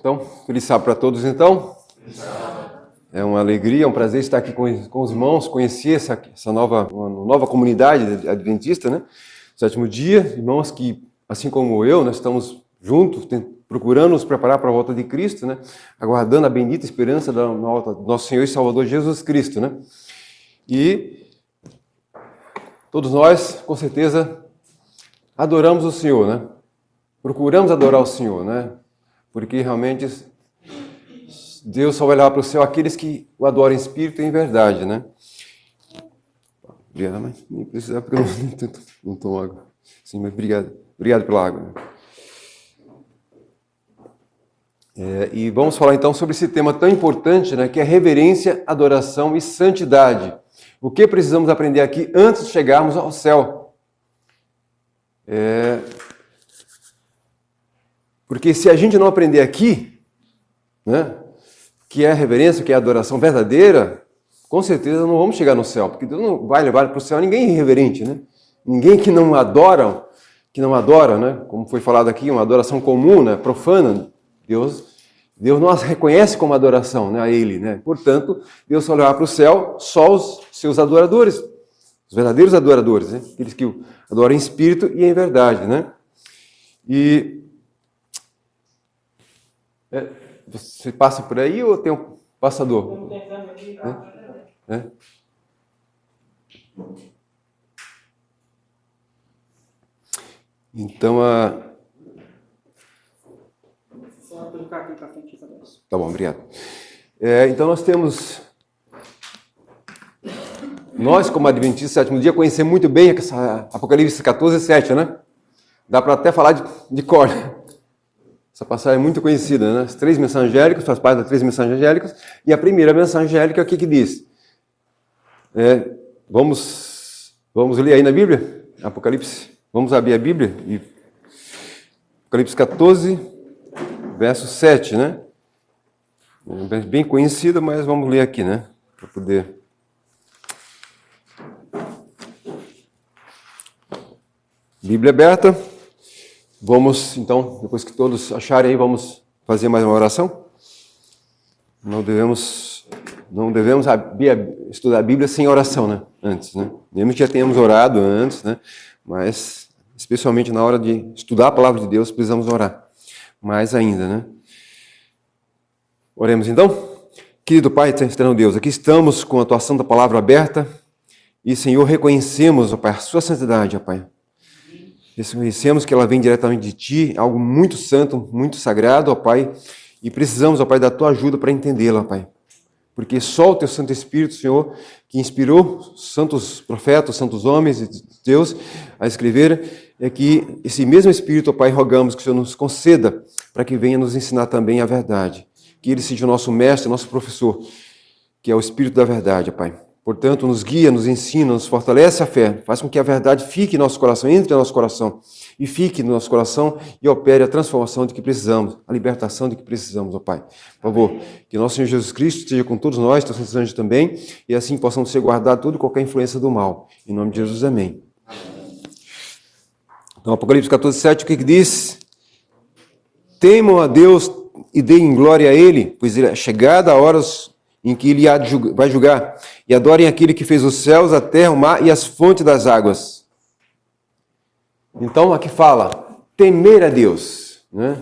Então, feliz sábado para todos, então. É uma alegria, é um prazer estar aqui com os irmãos, conhecer essa nova comunidade adventista, né? Sétimo dia, irmãos que, assim como eu, nós estamos juntos, procurando nos preparar para a volta de Cristo, né? Aguardando a bendita esperança da volta do nosso Senhor e Salvador Jesus Cristo, né? E todos nós, com certeza, adoramos o Senhor, né? Procuramos adorar o Senhor, né? Porque realmente Deus só vai levar para o céu aqueles que o adoram em espírito e em verdade, né? Obrigado, mas nem precisava porque eu não tomo água. Sim, mas obrigado. Obrigado pela água. E vamos falar então sobre esse tema tão importante, né? Que é reverência, adoração e santidade. O que precisamos aprender aqui antes de chegarmos ao céu? Porque se a gente não aprender aqui, né? Que é a reverência, que é a adoração verdadeira, com certeza não vamos chegar no céu, porque Deus não vai levar para o céu ninguém irreverente, né? Ninguém que não adora, né? Como foi falado aqui, uma adoração comum, né? Profana. Deus não as reconhece como adoração, né? A Ele, né? Portanto, Deus só levar para o céu só os seus adoradores, os verdadeiros adoradores, né? Aqueles que o adoram em espírito e em verdade, né? Você passa por aí ou tem um passador? Então, Tá bom, obrigado. Então, nós, como adventistas do sétimo dia, conhecemos muito bem essa Apocalipse 14, 7, né? Dá para até falar de cor. Essa passagem é muito conhecida, né? As três mensagens angélicas, faz parte das três mensagens angélicas, e a primeira mensagem angélica, o que diz? Vamos ler aí na Bíblia? Apocalipse, vamos abrir a Bíblia? Apocalipse 14, verso 7, né? É bem conhecida, mas vamos ler aqui, né? Para poder... Bíblia aberta. Vamos, então, depois que todos acharem aí, vamos fazer mais uma oração? Não devemos estudar a Bíblia sem oração, né? Antes, né? Mesmo que já tenhamos orado antes, né? Mas, especialmente na hora de estudar a palavra de Deus, precisamos orar. Mais ainda, né? Oremos então. Querido Pai, eterno Deus, aqui estamos com a tua santa palavra aberta e, Senhor, reconhecemos, ó Pai, a sua santidade, ó Pai. Reconhecemos que ela vem diretamente de Ti, algo muito santo, muito sagrado, ó Pai, e precisamos, ó Pai, da Tua ajuda para entendê-la, ó Pai. Porque só o Teu Santo Espírito, Senhor, que inspirou santos profetas, santos homens de Deus a escrever, é que esse mesmo Espírito, ó Pai, rogamos que o Senhor nos conceda para que venha nos ensinar também a verdade. Que Ele seja o nosso mestre, nosso professor, que é o Espírito da verdade, ó Pai. Portanto, nos guia, nos ensina, nos fortalece a fé, faz com que a verdade fique em nosso coração, entre em nosso coração, e fique no nosso coração e opere a transformação de que precisamos, a libertação de que precisamos, ó Pai. Por favor, que nosso Senhor Jesus Cristo esteja com todos nós, teus santos anjos também, e assim possamos ser guardados de toda e qualquer influência do mal. Em nome de Jesus, amém. Então, Apocalipse 14, 7, o que diz? Temam a Deus e deem glória a Ele, pois é chegada a horas em que Ele vai julgar, e adorem aquele que fez os céus, a terra, o mar e as fontes das águas. Então, aqui fala, temer a Deus, né?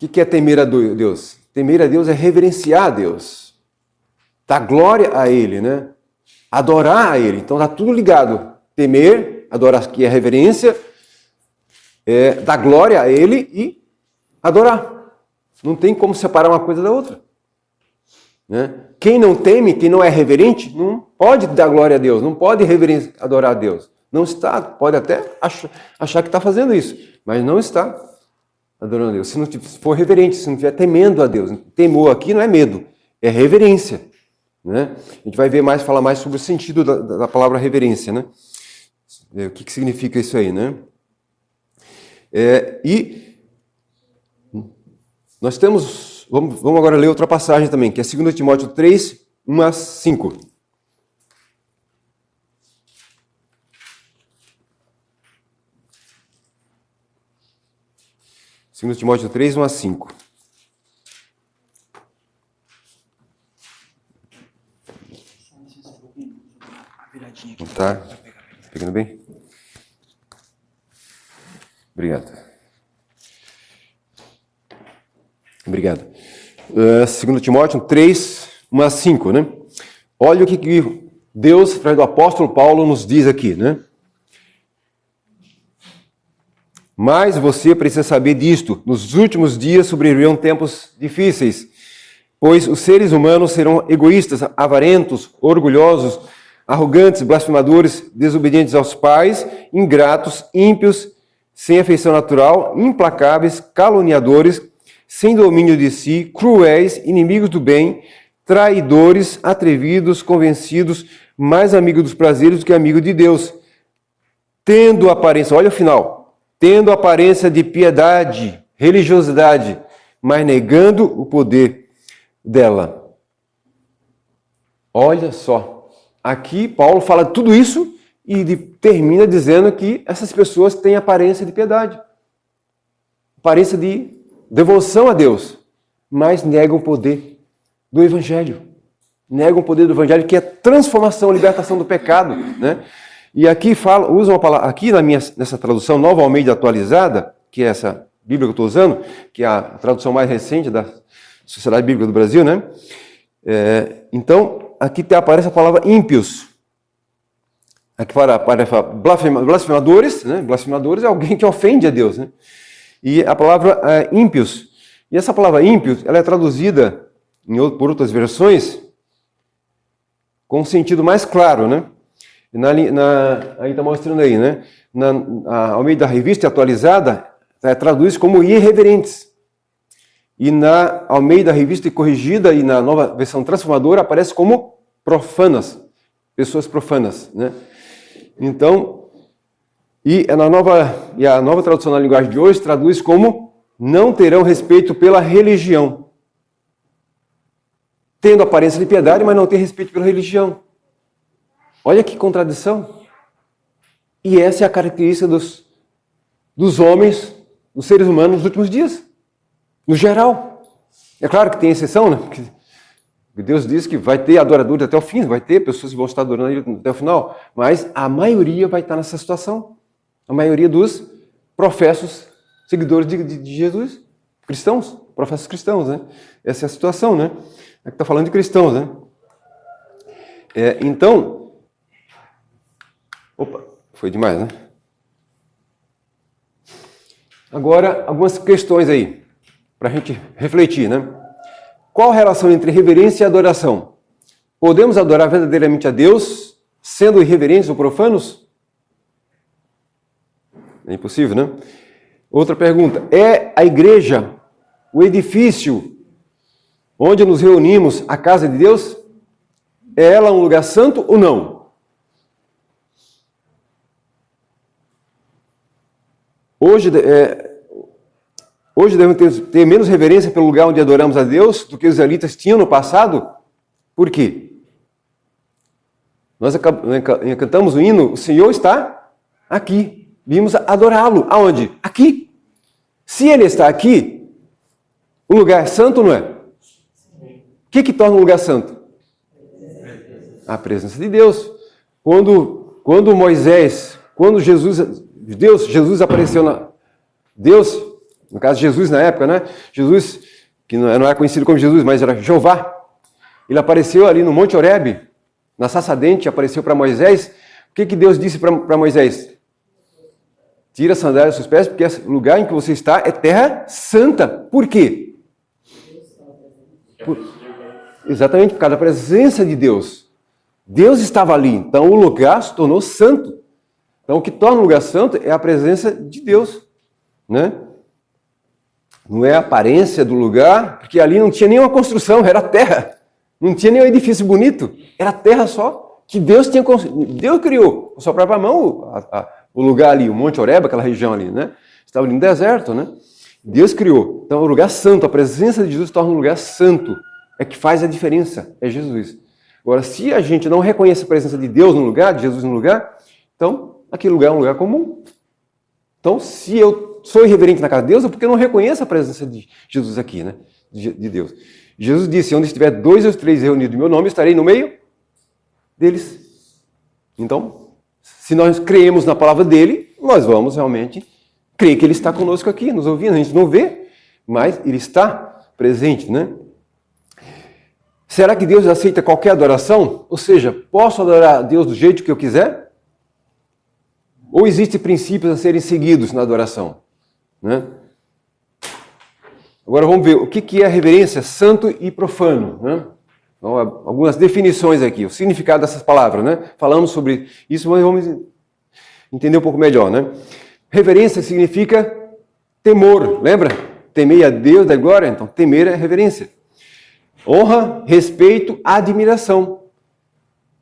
O que é temer a Deus? Temer a Deus é reverenciar a Deus, dar glória a Ele, né? Adorar a Ele. Então, está tudo ligado. Temer, adorar, que é reverência, dar glória a Ele e adorar. Não tem como separar uma coisa da outra. Né? Quem não teme, quem não é reverente, não pode dar glória a Deus, não pode adorar a Deus. Não está, pode até achar que está fazendo isso, mas não está adorando a Deus. Se não for reverente, se não estiver temendo a Deus. Temor aqui não é medo, é reverência. Né? A gente vai falar mais sobre o sentido da palavra reverência. Né? O que significa isso aí, né? E nós temos... Vamos agora ler outra passagem também, que é 2 Timóteo 3, 1 a 5. 2 Timóteo 3, 1 a 5. Tá pegando bem? Obrigado. Obrigado. 2 Timóteo 3, 1 a 5, né? Olha o que Deus, através do apóstolo Paulo, nos diz aqui, né? Mas você precisa saber disto. Nos últimos dias sobrevirão tempos difíceis, pois os seres humanos serão egoístas, avarentos, orgulhosos, arrogantes, blasfemadores, desobedientes aos pais, ingratos, ímpios, sem afeição natural, implacáveis, caluniadores, sem domínio de si, cruéis, inimigos do bem, traidores, atrevidos, convencidos, mais amigos dos prazeres do que amigo de Deus, tendo aparência, olha o final, tendo aparência de piedade, religiosidade, mas negando o poder dela. Olha só, aqui Paulo fala tudo isso e termina dizendo que essas pessoas têm aparência de piedade, aparência de devoção a Deus, mas negam o poder do Evangelho. Negam o poder do Evangelho, que é transformação, libertação do pecado, né? E aqui usa uma palavra, aqui nessa tradução Nova Almeida Atualizada, que é essa Bíblia que eu estou usando, que é a tradução mais recente da Sociedade Bíblica do Brasil, né? Então, aqui aparece a palavra ímpios. Aqui aparece blasfemadores, né? Blasfemadores é alguém que ofende a Deus, né? E a palavra ímpios. E essa palavra ímpios, ela é traduzida por outras versões com um sentido mais claro, né? Aí está mostrando aí, né? Ao meio da revista atualizada, traduz como irreverentes. E ao meio da revista corrigida e na nova versão transformadora aparece como profanas, pessoas profanas, né? Então, a nova tradução na linguagem de hoje traduz como não terão respeito pela religião. Tendo aparência de piedade, mas não ter respeito pela religião. Olha que contradição. E essa é a característica dos homens, dos seres humanos nos últimos dias. No geral. É claro que tem exceção, né? Porque Deus diz que vai ter adoradores até o fim, vai ter pessoas que vão estar adorando ele até o final, mas a maioria vai estar nessa situação. A maioria dos professos seguidores de Jesus, cristãos, professos cristãos, né? Essa é a situação, né? Aqui está falando de cristãos, né? Então, opa, foi demais, né? Agora, algumas questões aí, para a gente refletir, né? Qual a relação entre reverência e adoração? Podemos adorar verdadeiramente a Deus sendo irreverentes ou profanos? É impossível, né? Outra pergunta. É a igreja, o edifício onde nos reunimos, a casa de Deus? É ela um lugar santo ou não? Hoje devemos ter menos reverência pelo lugar onde adoramos a Deus do que os israelitas tinham no passado? Por quê? Nós cantamos o hino, o Senhor está aqui. Vimos adorá-lo. Aonde? Aqui. Se Ele está aqui, o lugar é santo ou não é? O que torna um lugar santo? A presença de Deus. Quando Jesus apareceu Deus, no caso Jesus na época, né? Jesus, que não era conhecido como Jesus, mas era Jeová. Ele apareceu ali no Monte Horebe, na sarça ardente, apareceu para Moisés. O que Deus disse para Moisés? Tira a sandália dos seus pés, porque esse lugar em que você está é terra santa. Por quê? Exatamente por causa da presença de Deus. Deus estava ali, então o lugar se tornou santo. Então o que torna o lugar santo é a presença de Deus, né? Não é a aparência do lugar, porque ali não tinha nenhuma construção, era terra. Não tinha nenhum edifício bonito, era terra só, que Deus tinha construído. Deus criou, com sua própria mão, o lugar ali, o Monte Horebe, aquela região ali, né? Estava ali no deserto, né? Deus criou. Então, o lugar santo, a presença de Jesus torna um lugar santo. É que faz a diferença, é Jesus. Agora, se a gente não reconhece a presença de Deus no lugar, de Jesus no lugar, então, aquele lugar é um lugar comum. Então, se eu sou irreverente na casa de Deus, é porque eu não reconheço a presença de Jesus aqui, né? De Deus. Jesus disse, onde estiver 2 ou 3 reunidos em meu nome, estarei no meio deles. Então, se nós cremos na palavra dele, nós vamos realmente crer que ele está conosco aqui, nos ouvindo. A gente não vê, mas ele está presente, né? Será que Deus aceita qualquer adoração? Ou seja, posso adorar a Deus do jeito que eu quiser? Ou existem princípios a serem seguidos na adoração? Né? Agora vamos ver o que é reverência santo e profano. Né? Então, algumas definições aqui, o significado dessas palavras. Né? Falamos sobre isso, mas vamos entender um pouco melhor. Né? Reverência significa temor, lembra? Temei a Deus da glória, então temer é reverência. Honra, respeito, admiração.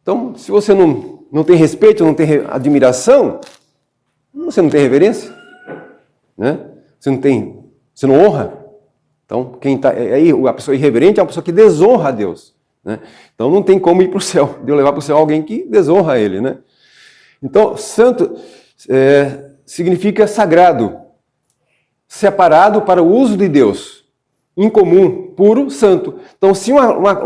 Então, se você não tem respeito, não tem admiração, você não tem reverência, né? Você não honra. Então, aí a pessoa irreverente é uma pessoa que desonra a Deus, né? Então, não tem como ir para o céu, Deus levar para o céu alguém que desonra ele, né? Então, santo significa sagrado, separado para o uso de Deus, incomum, puro, santo. Então, se um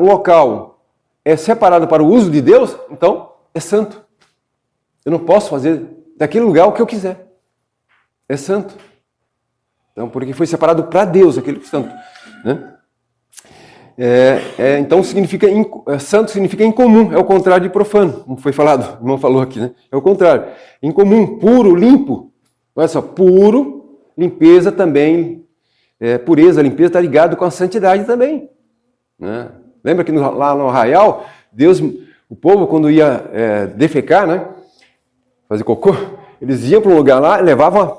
local é separado para o uso de Deus, então é santo. Eu não posso fazer daquele lugar o que eu quiser. É santo. Então, porque foi separado para Deus, aquele santo. Né? Então, santo significa incomum, é o contrário de profano, como foi falado, o irmão falou aqui, né? É o contrário. Incomum, puro, limpo. Olha só, puro, limpeza também. Pureza, limpeza está ligado com a santidade também. Né? Lembra que lá no arraial, Deus, o povo quando ia defecar, né? Fazer cocô, eles iam para um lugar lá,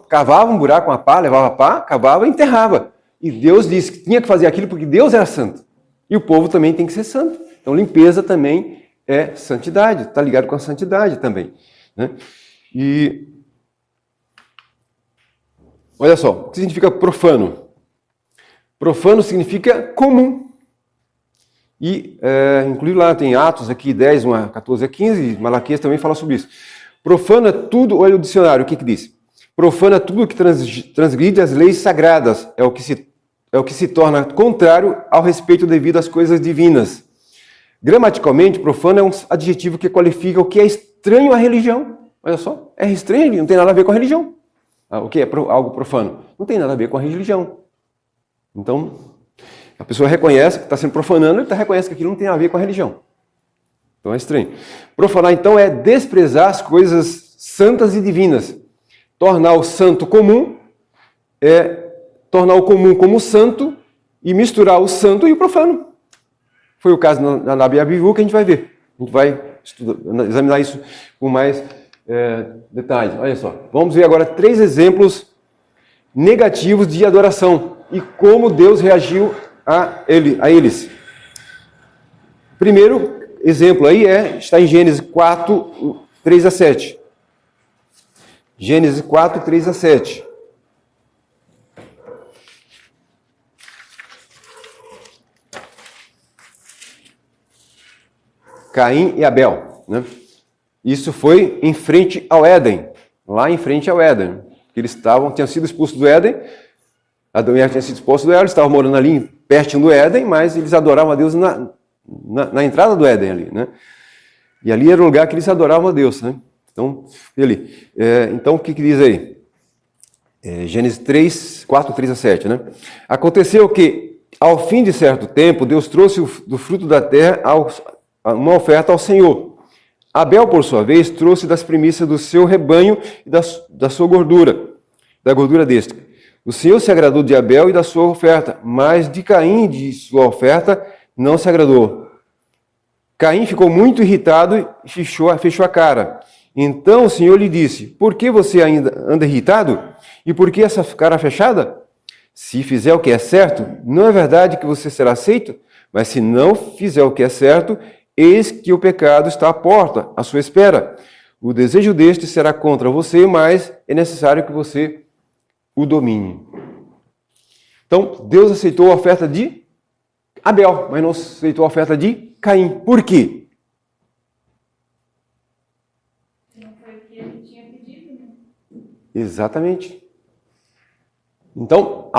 cavavam um buraco com a pá, levava a pá, cavava e enterrava. E Deus disse que tinha que fazer aquilo porque Deus era santo. E o povo também tem que ser santo. Então limpeza também é santidade, está ligado com a santidade também. Né? E olha só, o que significa profano? Profano significa comum. E, inclusive lá tem Atos aqui 10, 1 14 a 15, Malaquias também fala sobre isso. Profano é tudo, olha o dicionário, o que diz? Profano é tudo que transgride as leis sagradas, é o que se torna contrário ao respeito devido às coisas divinas. Gramaticalmente, profano é um adjetivo que qualifica o que é estranho à religião. Olha só, é estranho, não tem nada a ver com a religião. O que é algo profano? Não tem nada a ver com a religião. Então, a pessoa reconhece que está sendo profanando e reconhece que aquilo não tem a ver com a religião. Então é estranho. Profanar, então, é desprezar as coisas santas e divinas. Tornar o santo comum é tornar o comum como santo e misturar o santo e o profano. Foi o caso na Nabi Abivu que a gente vai ver. A gente vai examinar isso com mais detalhes. Olha só. Vamos ver agora 3 exemplos negativos de adoração e como Deus reagiu a eles. Primeiro exemplo aí está em Gênesis 4, 3 a 7. Gênesis 4, 3 a 7. Caim e Abel, né? Isso foi em frente ao Éden, lá em frente ao Éden. Eles tinham sido expulsos do Éden, Adão e Eva tinham sido expulsos do Éden, eles estavam morando ali pertinho do Éden, mas eles adoravam a Deus na entrada do Éden ali, né? E ali era o lugar que eles adoravam a Deus, né? Então, o que diz aí? Gênesis 3, 4, 3 a 7, né? Aconteceu que, ao fim de certo tempo, Deus trouxe do fruto da terra uma oferta ao Senhor. Abel, por sua vez, trouxe das primícias do seu rebanho e da sua gordura, da gordura deste. O Senhor se agradou de Abel e da sua oferta, mas de Caim e de sua oferta não se agradou. Caim ficou muito irritado e fechou a cara. Então o Senhor lhe disse: por que você ainda anda irritado? E por que essa cara fechada? Se fizer o que é certo, não é verdade que você será aceito? Mas se não fizer o que é certo, eis que o pecado está à porta, à sua espera. O desejo deste será contra você, mas é necessário que você o domine. Então, Deus aceitou a oferta de Abel, mas não aceitou a oferta de Caim. Por quê? Não foi o que ele tinha pedido, né? Exatamente. Então,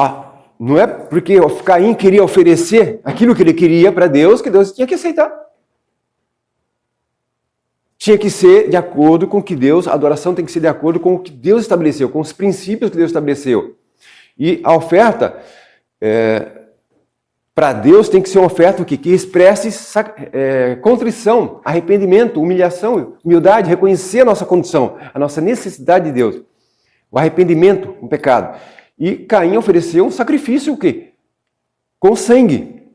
não é porque Caim queria oferecer aquilo que ele queria para Deus que Deus tinha que aceitar. tinha que ser de acordo com o que Deus, a adoração tem que ser de acordo com o que Deus estabeleceu, com os princípios que Deus estabeleceu. E a oferta, para Deus, tem que ser uma oferta que expresse contrição, arrependimento, humilhação, humildade, reconhecer a nossa condição, a nossa necessidade de Deus, o arrependimento, o pecado. E Caim ofereceu um sacrifício o quê? Com sangue,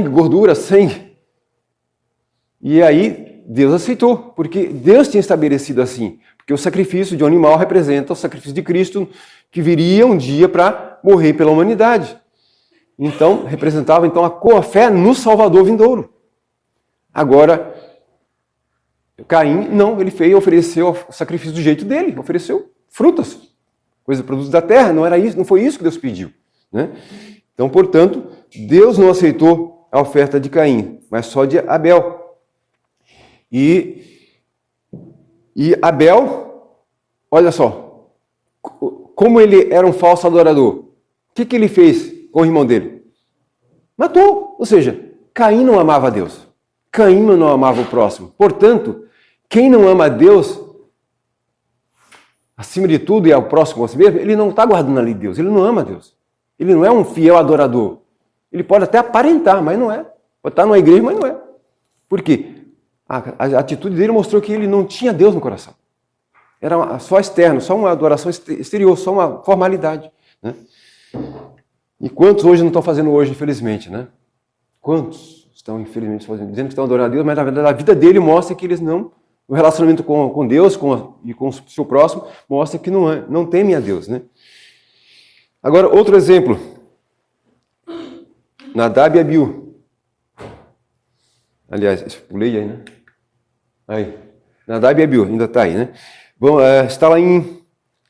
gordura, sangue. E aí Deus aceitou, porque Deus tinha estabelecido assim, porque o sacrifício de um animal representa o sacrifício de Cristo, que viria um dia para morrer pela humanidade. Então, representava a fé no Salvador vindouro. Agora, Caim, não, ele ofereceu o sacrifício do jeito dele, ofereceu frutas, produtos da terra, não foi isso que Deus pediu, né? Então, portanto, Deus não aceitou a oferta de Caim, mas só de Abel. E Abel, olha só, como ele era um falso adorador, o que ele fez com o irmão dele? Matou. Ou seja, Caim não amava a Deus. Caim não amava o próximo. Portanto, quem não ama a Deus, acima de tudo, e ao próximo a si mesmo, ele não está guardando ali Deus. Ele não ama a Deus. Ele não é um fiel adorador. Ele pode até aparentar, mas não é. Pode estar numa igreja, mas não é. Por quê? A atitude dele mostrou que ele não tinha Deus no coração. Era só externo, só uma adoração exterior, só uma formalidade, né? E quantos hoje não estão fazendo hoje, infelizmente, né? Quantos estão, infelizmente, dizendo que estão adorando a Deus, mas na verdade a vida dele mostra que eles não, o relacionamento com Deus e com o seu próximo, mostra que não temem a Deus, né? Agora, outro exemplo. Nadab e Abiú. Aliás, pulei aí, né? Aí. Nadab e Abiú, ainda está aí, né? Bom, está lá em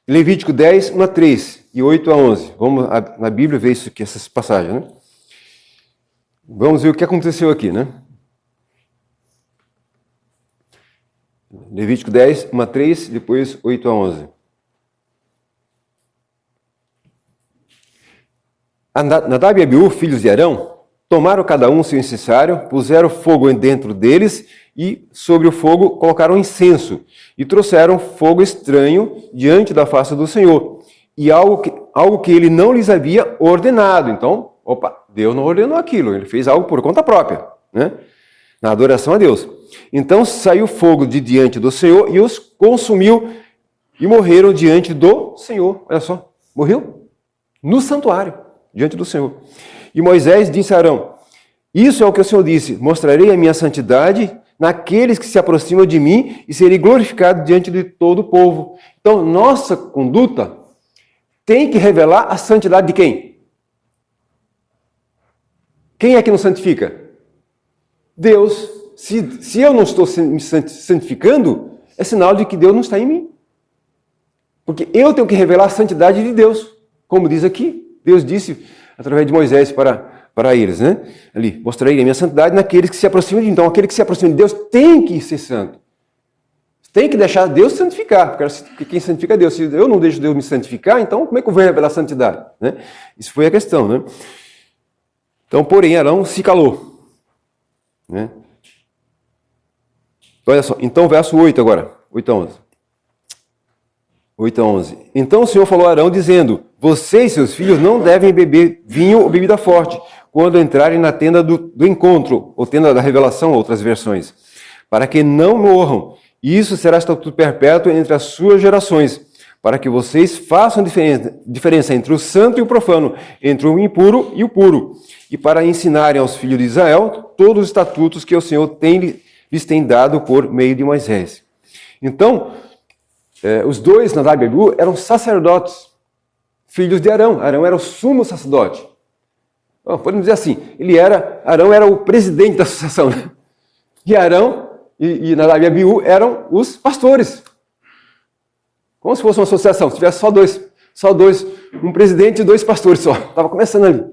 Levítico 10, 1 a 3 e 8 a 11. Vamos na Bíblia ver isso aqui, essas passagens, né? Vamos ver o que aconteceu aqui, né? Levítico 10, 1 a 3, depois 8 a 11. Nadab e Abiú, filhos de Arão, tomaram cada um seu incensário, puseram fogo dentro deles e sobre o fogo colocaram incenso e trouxeram fogo estranho diante da face do Senhor e algo que ele não lhes havia ordenado. Então, Deus não ordenou aquilo, ele fez algo por conta própria, né? Na adoração a Deus. Então saiu fogo de diante do Senhor e os consumiu e morreram diante do Senhor. Olha só, morreu no santuário, diante do Senhor. E Moisés disse a Arão: isso é o que o Senhor disse, mostrarei a minha santidade naqueles que se aproximam de mim e serei glorificado diante de todo o povo. Então, nossa conduta tem que revelar a santidade de quem? Quem é que nos santifica? Deus. Se eu não estou me santificando, é sinal de que Deus não está em mim. Porque eu tenho que revelar a santidade de Deus. Como diz aqui, Deus disse através de Moisés para eles, né? Ali, mostrarei a minha santidade naqueles que se aproximam de mim. Então, aquele que se aproxima de Deus tem que ser santo. Tem que deixar Deus santificar, porque quem santifica é Deus. Se eu não deixo Deus me santificar, então como é que eu vou revelar a santidade, né? Isso foi a questão, né? Então, porém, Arão se calou, né? Olha só, então verso 8 agora, 8 a 11. 8 a 11. Então o Senhor falou a Arão, dizendo: você e seus filhos não devem beber vinho ou bebida forte, quando entrarem na tenda do encontro, ou tenda da revelação, outras versões, para que não morram. Isso será estatuto perpétuo entre as suas gerações, para que vocês façam diferença entre o santo e o profano, entre o impuro e o puro, e para ensinarem aos filhos de Israel todos os estatutos que o Senhor lhes tem dado por meio de Moisés. Então, os dois, Nadab e Abiú, eram sacerdotes, filhos de Arão. Arão era o sumo sacerdote. Podemos dizer assim, Arão era o presidente da associação, né? E Arão e Nadab e Abiú eram os pastores. Como se fosse uma associação, se tivesse só dois, um presidente e dois pastores só. Estava começando ali.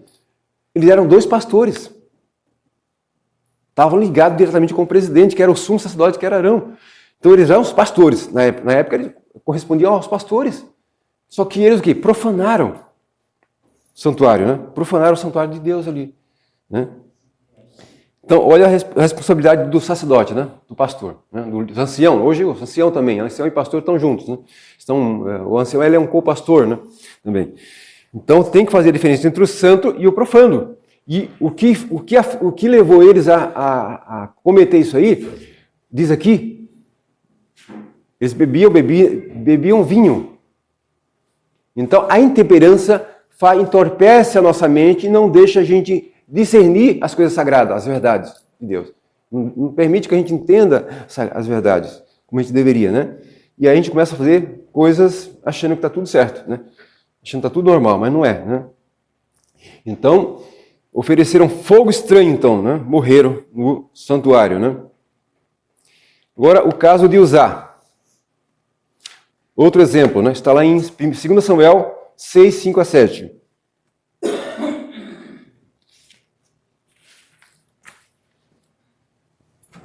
Eles eram dois pastores. Estavam ligados diretamente com o presidente, que era o sumo sacerdote, que era Arão. Então eles eram os pastores. Na época eles correspondiam aos pastores. Só que eles o quê? Profanaram o santuário, né? Profanaram o santuário de Deus ali, né? Então, olha a responsabilidade do sacerdote, né? Do pastor, né? Do ancião. Hoje o ancião também, ancião e pastor estão juntos, né? O ancião ele é um co-pastor, né? Também. Então tem que fazer a diferença entre o santo e o profano. E o que levou eles a cometer isso aí, diz aqui, eles bebiam vinho. Então a intemperança entorpece a nossa mente e não deixa a gente discernir as coisas sagradas, as verdades de Deus. Não permite que a gente entenda as verdades, como a gente deveria, né? E aí a gente começa a fazer coisas achando que está tudo certo, né? Achando que está tudo normal, mas não é, né? Então, ofereceram fogo estranho, então, né? Morreram no santuário, né? Agora, o caso de Uzá. Outro exemplo, né? Está lá em 2 Samuel 6, 5 a 7.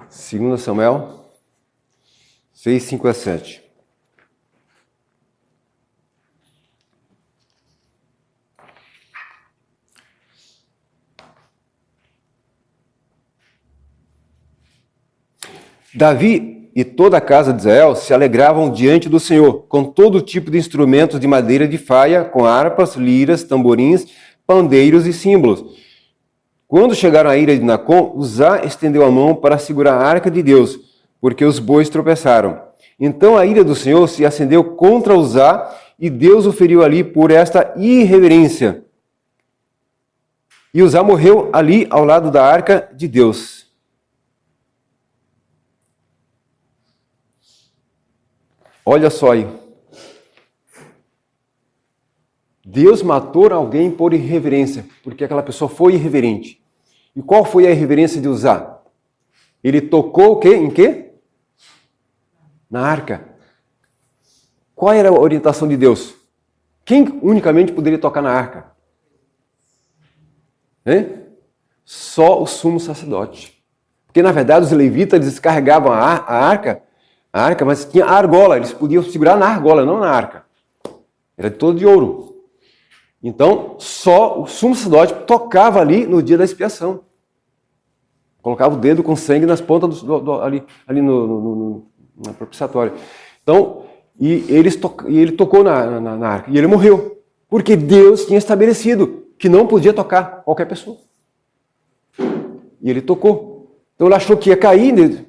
Segundo Samuel 6, 5 a 7. Davi e toda a casa de Israel se alegravam diante do Senhor, com todo tipo de instrumentos de madeira de faia, com harpas, liras, tamborins, pandeiros e símbolos. Quando chegaram à ira de Nacon, Uzá estendeu a mão para segurar a arca de Deus, porque os bois tropeçaram. Então a ira do Senhor se acendeu contra Uzá, e Deus o feriu ali por esta irreverência. E Uzá morreu ali ao lado da arca de Deus. Olha só aí. Deus matou alguém por irreverência, porque aquela pessoa foi irreverente. E qual foi a irreverência de Uzá? Ele tocou o quê? Em quê? Na arca. Qual era a orientação de Deus? Quem unicamente poderia tocar na arca? Só o sumo sacerdote. Porque, na verdade, os levitas descarregavam a arca, mas tinha a argola. Eles podiam segurar na argola, não na arca. Era todo de ouro. Então, só o sumo sacerdote tocava ali no dia da expiação. Colocava o dedo com sangue nas pontas ali no propiciatório. Então, ele tocou na arca. E ele morreu. Porque Deus tinha estabelecido que não podia tocar qualquer pessoa. E ele tocou. Então ele achou que ia cair.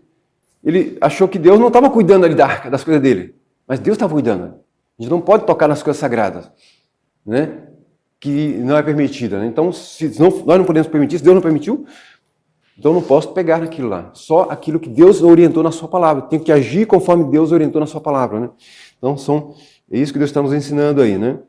Ele achou que Deus não estava cuidando ali da arca, das coisas dele. Mas Deus estava cuidando. A gente não pode tocar nas coisas sagradas, né? Que não é permitida. Né? Então, nós não podemos permitir, se Deus não permitiu, então eu não posso pegar naquilo lá. Só aquilo que Deus orientou na sua palavra. Tenho que agir conforme Deus orientou na sua palavra. Né? Então, é isso que Deus está nos ensinando aí. Né?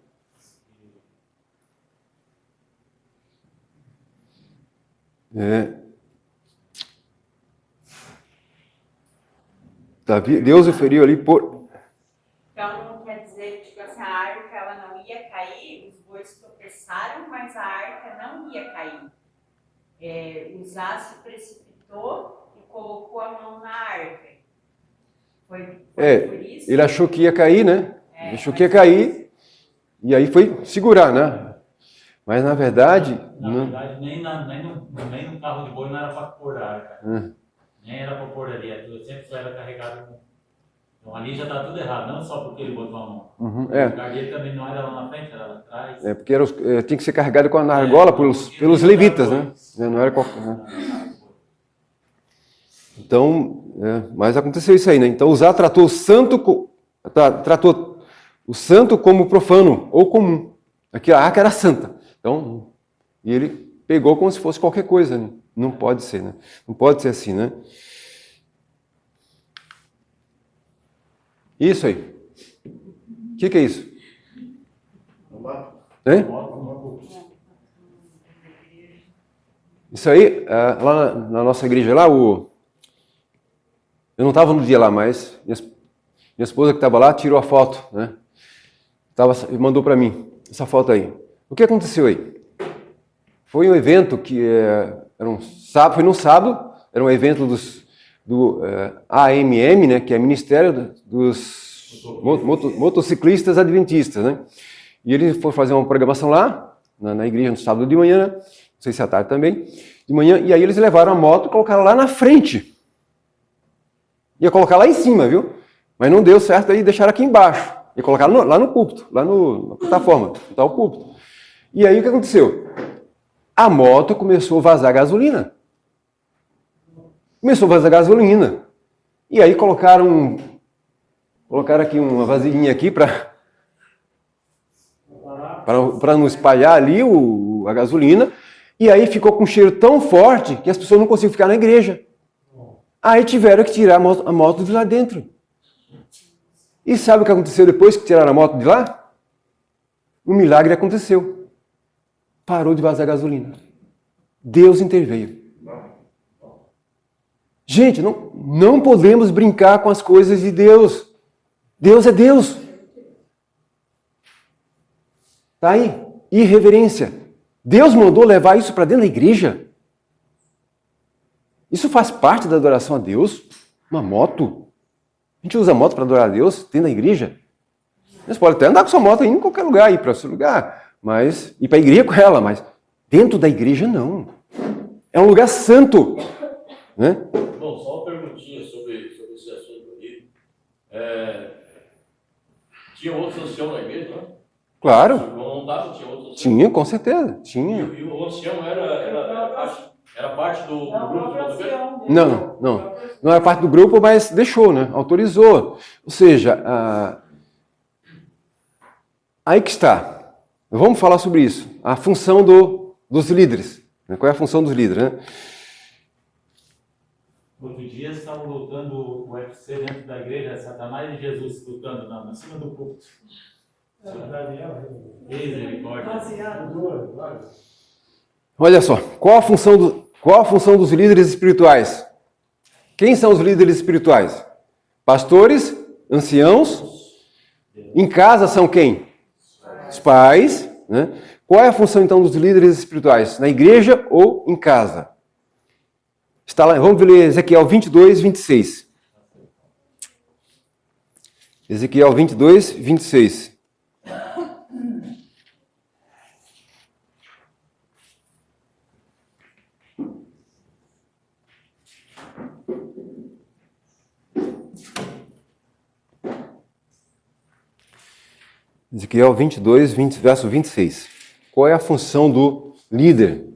Deus o feriu ali por... Então, quer dizer, tipo assim, a arca ela não ia cair, os bois tropeçaram, mas a arca não ia cair. Uzá se precipitou e colocou a mão na arca. Foi por isso? Ele achou que ia cair, né? Ele achou que ia cair, e aí foi segurar, né? Mas na verdade... nem no carro de boi não era para pôr a arca. Nem era para pôr ali, sempre só era carregado. Então ali já está tudo errado, não só porque ele botou a mão. O lugar dele também não era lá na frente, era lá atrás. Porque tinha que ser carregado com a argola pelos levitas, né? Não era qualquer... Né? Então, mas aconteceu isso aí, né? Então Uzá tratou o santo como profano ou comum. Aqui a arca era santa. Então, e ele pegou como se fosse qualquer coisa, né? Não pode ser, né? Não pode ser assim, né? Isso aí. O que é isso? Isso aí, lá na nossa igreja, lá, eu não estava no dia lá, mas minha esposa que estava lá tirou a foto, né? Mandou para mim essa foto aí. O que aconteceu aí? Foi um evento que foi num sábado, era um evento do AMM, né, que é Ministério dos Motociclistas Adventistas, né? E ele foi fazer uma programação lá, na igreja, no sábado de manhã, sei se à tarde também, de manhã, e aí eles levaram a moto e colocaram lá na frente. Ia colocar lá em cima, viu? Mas não deu certo, aí deixaram aqui embaixo. E colocaram lá no púlpito, lá na plataforma, tá o púlpito. E aí o que aconteceu? A moto começou a vazar gasolina. Começou a vazar gasolina. E aí colocaram aqui uma vasilhinha aqui para não espalhar ali a gasolina. E aí ficou com um cheiro tão forte que as pessoas não conseguiam ficar na igreja. Aí tiveram que tirar a moto de lá dentro. E sabe o que aconteceu depois que tiraram a moto de lá? Um milagre aconteceu. Parou de vazar gasolina. Deus interveio. Gente, não podemos brincar com as coisas de Deus. Deus é Deus. Tá aí? Irreverência. Deus mandou levar isso para dentro da igreja? Isso faz parte da adoração a Deus? Uma moto? A gente usa moto para adorar a Deus dentro da igreja? Você pode até andar com sua moto aí em qualquer lugar, ir para seu lugar, mas ir para a igreja com ela, mas dentro da igreja não. É um lugar santo. Né? Bom, só uma perguntinha sobre esse assunto aí. Tinha outros anciãos na igreja, não? Claro. Não estava, tinha outros anciãos? Tinha, com certeza. Tinha. E o ancião era parte do grupo do governo? Não era parte do grupo, mas deixou, né? Autorizou. Ou seja, aí que está. Vamos falar sobre isso. A função dos líderes. Né? Qual é a função dos líderes, né? Outro dia estavam lutando o UFC dentro da igreja, Satanás e Jesus lutando na cima do púlpito. Olha só, qual a função dos líderes espirituais? Quem são os líderes espirituais? Pastores, anciãos. Em casa são quem? Os pais. Né? Qual é a função então dos líderes espirituais? Na igreja ou em casa? Está lá, vamos ler Ezequiel 22, 26. Ezequiel 22, 26. Ezequiel 22, verso 26. Qual é a função do líder?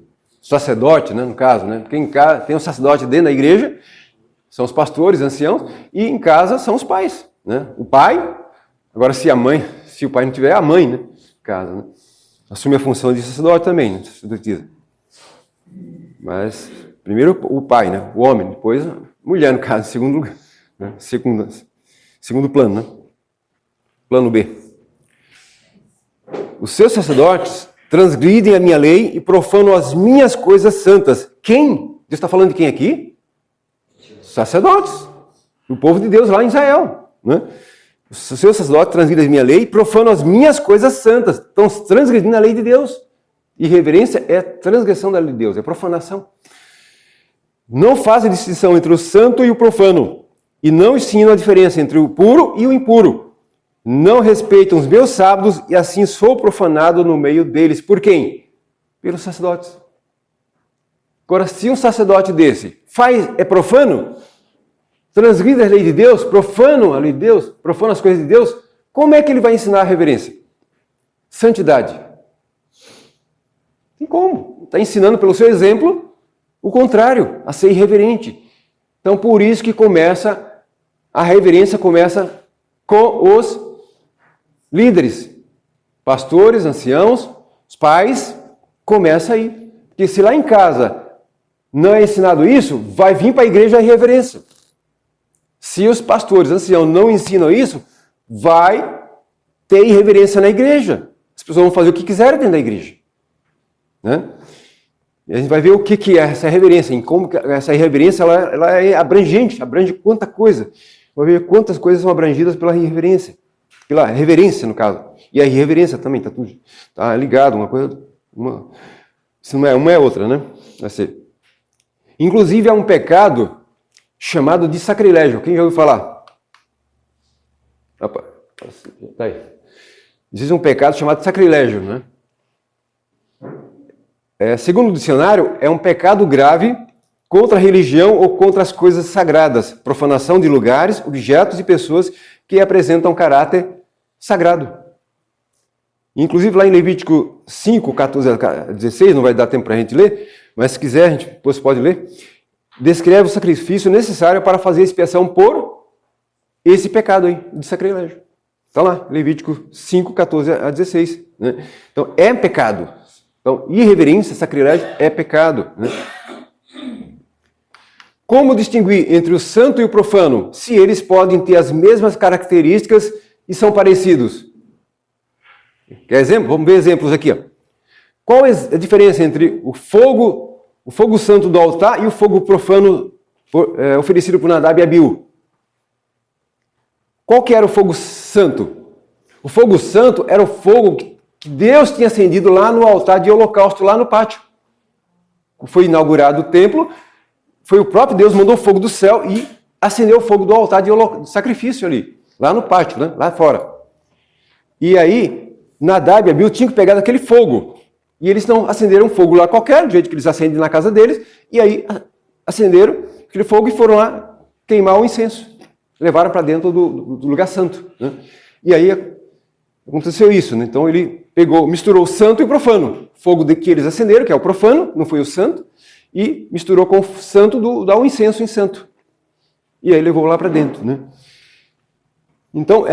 Sacerdote, né, no caso, né? Porque em casa tem um sacerdote dentro da igreja, são os pastores, anciãos, e em casa são os pais, né? O pai, agora se o pai não tiver, a mãe, né? Em casa, né? Assume a função de sacerdote também, né? Sacerdotisa. Mas primeiro o pai, né? O homem, depois a mulher, no caso, em segundo lugar, né? Segundo plano, né? Plano B. Os seus sacerdotes transgridem a minha lei e profanam as minhas coisas santas. Quem? Deus está falando de quem aqui? Sacerdotes. O povo de Deus lá em Israel. Né? Os seus sacerdotes transgridem a minha lei e profanam as minhas coisas santas. Estão transgredindo a lei de Deus. Irreverência é transgressão da lei de Deus, é profanação. Não fazem distinção entre o santo e o profano. E não ensinam a diferença entre o puro e o impuro. Não respeitam os meus sábados e assim sou profanado no meio deles. Por quem? Pelos sacerdotes. Agora, se um sacerdote desse é profano, transgride a lei de Deus, profana a lei de Deus, profana as coisas de Deus, como é que ele vai ensinar a reverência? Santidade. Tem como? Está ensinando pelo seu exemplo o contrário, a ser irreverente. Então, por isso que a reverência começa com os líderes, pastores, anciãos, os pais, começa aí. Porque se lá em casa não é ensinado isso, vai vir para a igreja a irreverência. Se os pastores, anciãos não ensinam isso, vai ter irreverência na igreja. As pessoas vão fazer o que quiserem dentro da igreja. Né? E a gente vai ver o que é essa reverência, em como essa irreverência ela é abrangente, abrange quanta coisa. Vai ver quantas coisas são abrangidas pela irreverência. Pela reverência, no caso. E a irreverência também, está tudo ligado, uma coisa. Se não é uma, é outra, né? Vai ser. Inclusive, há um pecado chamado de sacrilégio. Quem já ouviu falar? Opa, tá aí. Existe um pecado chamado de sacrilégio, né? Segundo o dicionário, é um pecado grave contra a religião ou contra as coisas sagradas, profanação de lugares, objetos e pessoas que apresentam caráter sagrado. Inclusive lá em Levítico 5, 14 a 16, não vai dar tempo para a gente ler, mas se quiser a gente depois pode ler, descreve o sacrifício necessário para fazer expiação por esse pecado aí, de sacrilégio. Está lá, Levítico 5, 14 a 16. Né? Então, é pecado. Então, irreverência, sacrilégio é pecado. Né? Como distinguir entre o santo e o profano, se eles podem ter as mesmas características e são parecidos? Quer exemplo? Vamos ver exemplos aqui. Ó. Qual é a diferença entre o fogo santo do altar e o fogo profano oferecido por Nadab e Abiú? Qual que era o fogo santo? O fogo santo era o fogo que Deus tinha acendido lá no altar de holocausto, lá no pátio. Foi inaugurado o templo, foi o próprio Deus, mandou fogo do céu e acendeu o fogo do altar de sacrifício ali, lá no pátio, né? Lá fora. E aí, Nadab e Abiú tinham que pegar daquele fogo. E eles não acenderam um fogo lá qualquer, do jeito que eles acendem na casa deles, e aí acenderam aquele fogo e foram lá queimar o incenso. Levaram para dentro do lugar santo. Né? E aí aconteceu isso. Né? Então ele misturou o santo e o profano. Fogo que eles acenderam, que é o profano, não foi o santo, e misturou com o santo dar um incenso em santo. E aí levou lá para dentro. Né? Então,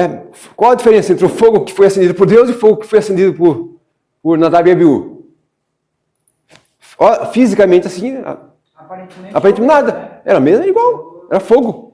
qual a diferença entre o fogo que foi acendido por Deus e o fogo que foi acendido por Nadab e Abiú? Fisicamente assim, aparentemente nada. Né? Era mesmo, igual. Era fogo.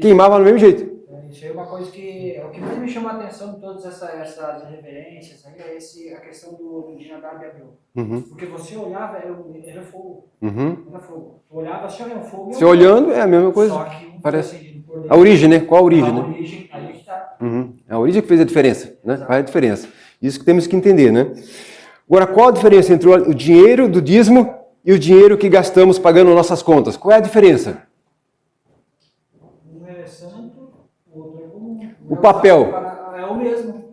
Queimava do mesmo jeito. Isso aí é uma coisa que... O que mais me chama a atenção de todas essas referências aí é a questão de Nadab e Abiú. Uhum. Porque você olhava, era fogo. Uhum. Era fogo. Tu olhava assim, olha, um fogo. Você olhando, é a mesma coisa. Só que um parece. por A origem, né? Qual a origem, né? A origem, aí está. Uhum. A origem que fez a diferença, né? Faz a diferença. Isso que temos que entender, né? Agora, qual a diferença entre o dinheiro do dízimo e o dinheiro que gastamos pagando nossas contas? Qual é a diferença? Um é santo, o outro é comum. O papel. É o mesmo.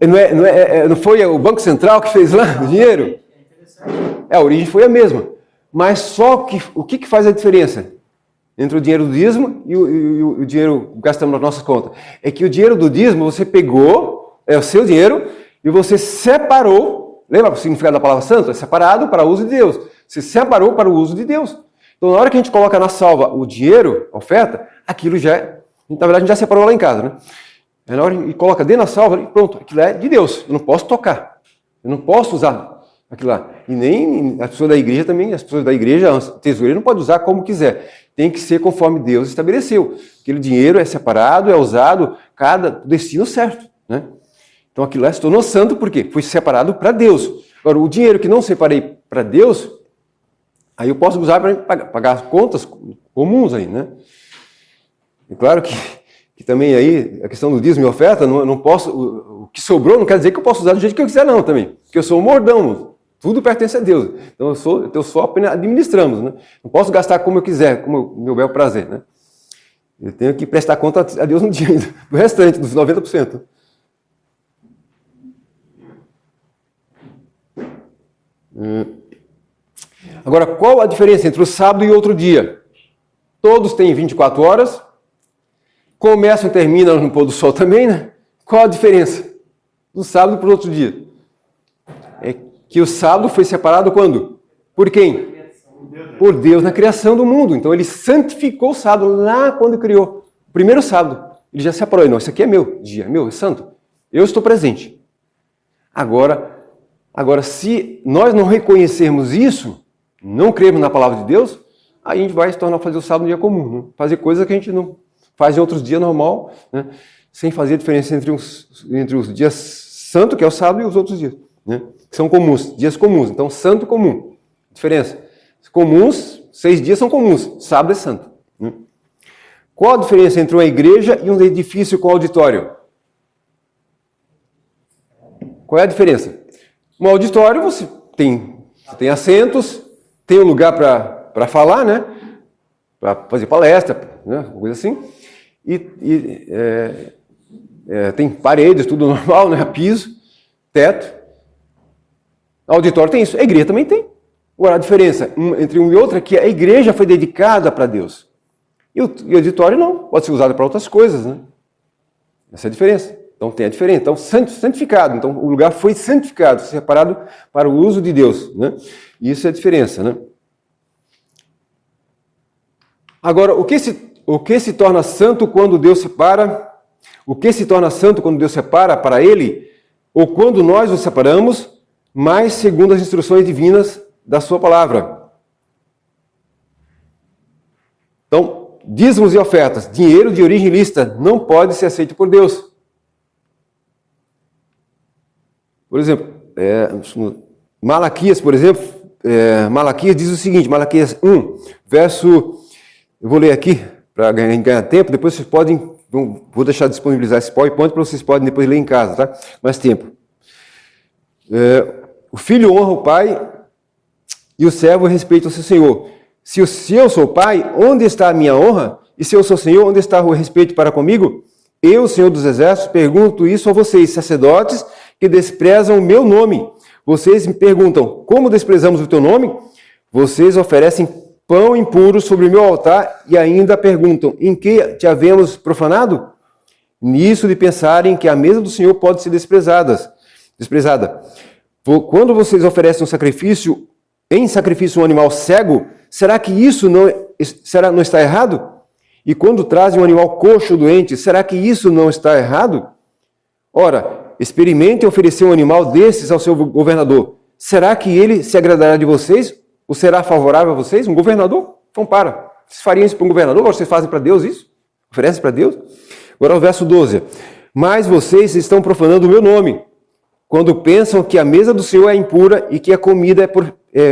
Não foi o Banco Central que fez lá o dinheiro? É interessante. A origem foi a mesma. Mas só que o que faz a diferença entre o dinheiro do dízimo e o dinheiro que gastamos nas nossas contas? É que o dinheiro do dízimo você pegou, é o seu dinheiro, e você separou. Lembra o significado da palavra santo? É separado para o uso de Deus. Você separou para o uso de Deus. Então, na hora que a gente coloca na salva o dinheiro, a oferta, aquilo já é... Na verdade, a gente já separou lá em casa, né? Na hora que coloca dentro da salva, pronto, aquilo é de Deus. Eu não posso tocar. Eu não posso usar aquilo lá. E nem as pessoas da igreja também, as pessoas da igreja, o tesoureiro não pode usar como quiser. Tem que ser conforme Deus estabeleceu. Aquele dinheiro é separado, é usado, cada destino certo, né? Então aquilo lá se tornou santo porque foi separado para Deus. Agora, o dinheiro que não separei para Deus, aí eu posso usar para pagar as contas comuns aí, né? E claro que também aí a questão do dízimo e oferta, não posso, o que sobrou não quer dizer que eu posso usar do jeito que eu quiser não também. Porque eu sou um mordão, tudo pertence a Deus. Então eu só apenas administramos, né? Não posso gastar como eu quiser, como o meu bel prazer, né? Eu tenho que prestar conta a Deus no dia do restante, dos 90%. Agora, qual a diferença entre o sábado e outro dia? Todos têm 24 horas, começam e terminam no pôr do sol também, né? Qual a diferença do sábado para o outro dia? É que o sábado foi separado quando? Por quem? Por Deus na criação do mundo. Então ele santificou o sábado lá quando criou. O primeiro sábado. Ele já separou. Não, isso aqui é meu dia, é meu, é santo. Eu estou presente. Agora, se nós não reconhecermos isso, não cremos na palavra de Deus, aí a gente vai se tornar fazer o sábado um dia comum. Né? Fazer coisas que a gente não faz em outros dias normal, né? Sem fazer a diferença entre os dias santo, que é o sábado, e os outros dias. Né? Que são comuns, dias comuns. Então, santo comum. Diferença. Comuns, 6 dias são comuns, sábado é santo. Né? Qual a diferença entre uma igreja e um edifício com auditório? Qual é a diferença? Um auditório, você tem assentos, tem um lugar para falar, né? Para fazer palestra, né? Coisa assim. Tem paredes, tudo normal, né? Piso, teto. Auditório tem isso. A igreja também tem. Agora, a diferença entre um e outro é que a igreja foi dedicada para Deus. E o auditório não, pode ser usado para outras coisas, né? Essa é a diferença. Então tem a diferença. Então, santificado. Então o lugar foi santificado, separado para o uso de Deus, né? Isso é a diferença, né? Agora, o que se torna santo quando Deus separa? O que se torna santo quando Deus separa para Ele? Ou quando nós nos separamos, mas segundo as instruções divinas da sua palavra. Então, dízimos e ofertas, dinheiro de origem ilícita, não pode ser aceito por Deus. Por exemplo, Malaquias, por exemplo, Malaquias diz o seguinte, Malaquias 1, verso, eu vou ler aqui para ganhar tempo, depois vocês podem, vou deixar disponibilizar esse PowerPoint para vocês podem depois ler em casa, tá? Mais tempo. O filho honra o pai e o servo respeita o seu senhor. Se eu sou pai, onde está a minha honra? E se eu sou senhor, onde está o respeito para comigo? Eu, Senhor dos Exércitos, pergunto isso a vocês, sacerdotes, que desprezam o meu nome. Vocês me perguntam, como desprezamos o teu nome? Vocês oferecem pão impuro sobre o meu altar e ainda perguntam, em que te havemos profanado? Nisso de pensarem que a mesa do Senhor pode ser desprezada. Quando vocês oferecem em sacrifício um animal cego, será que isso não está errado? E quando trazem um animal coxo ou doente, será que isso não está errado? Ora, experimentem oferecer um animal desses ao seu governador. Será que ele se agradará de vocês? Ou será favorável a vocês? Um governador? Então para. Vocês fariam isso para um governador? Agora vocês fazem para Deus isso? Oferecem para Deus? Agora o verso 12. Mas vocês estão profanando o meu nome, quando pensam que a mesa do Senhor é impura e que a comida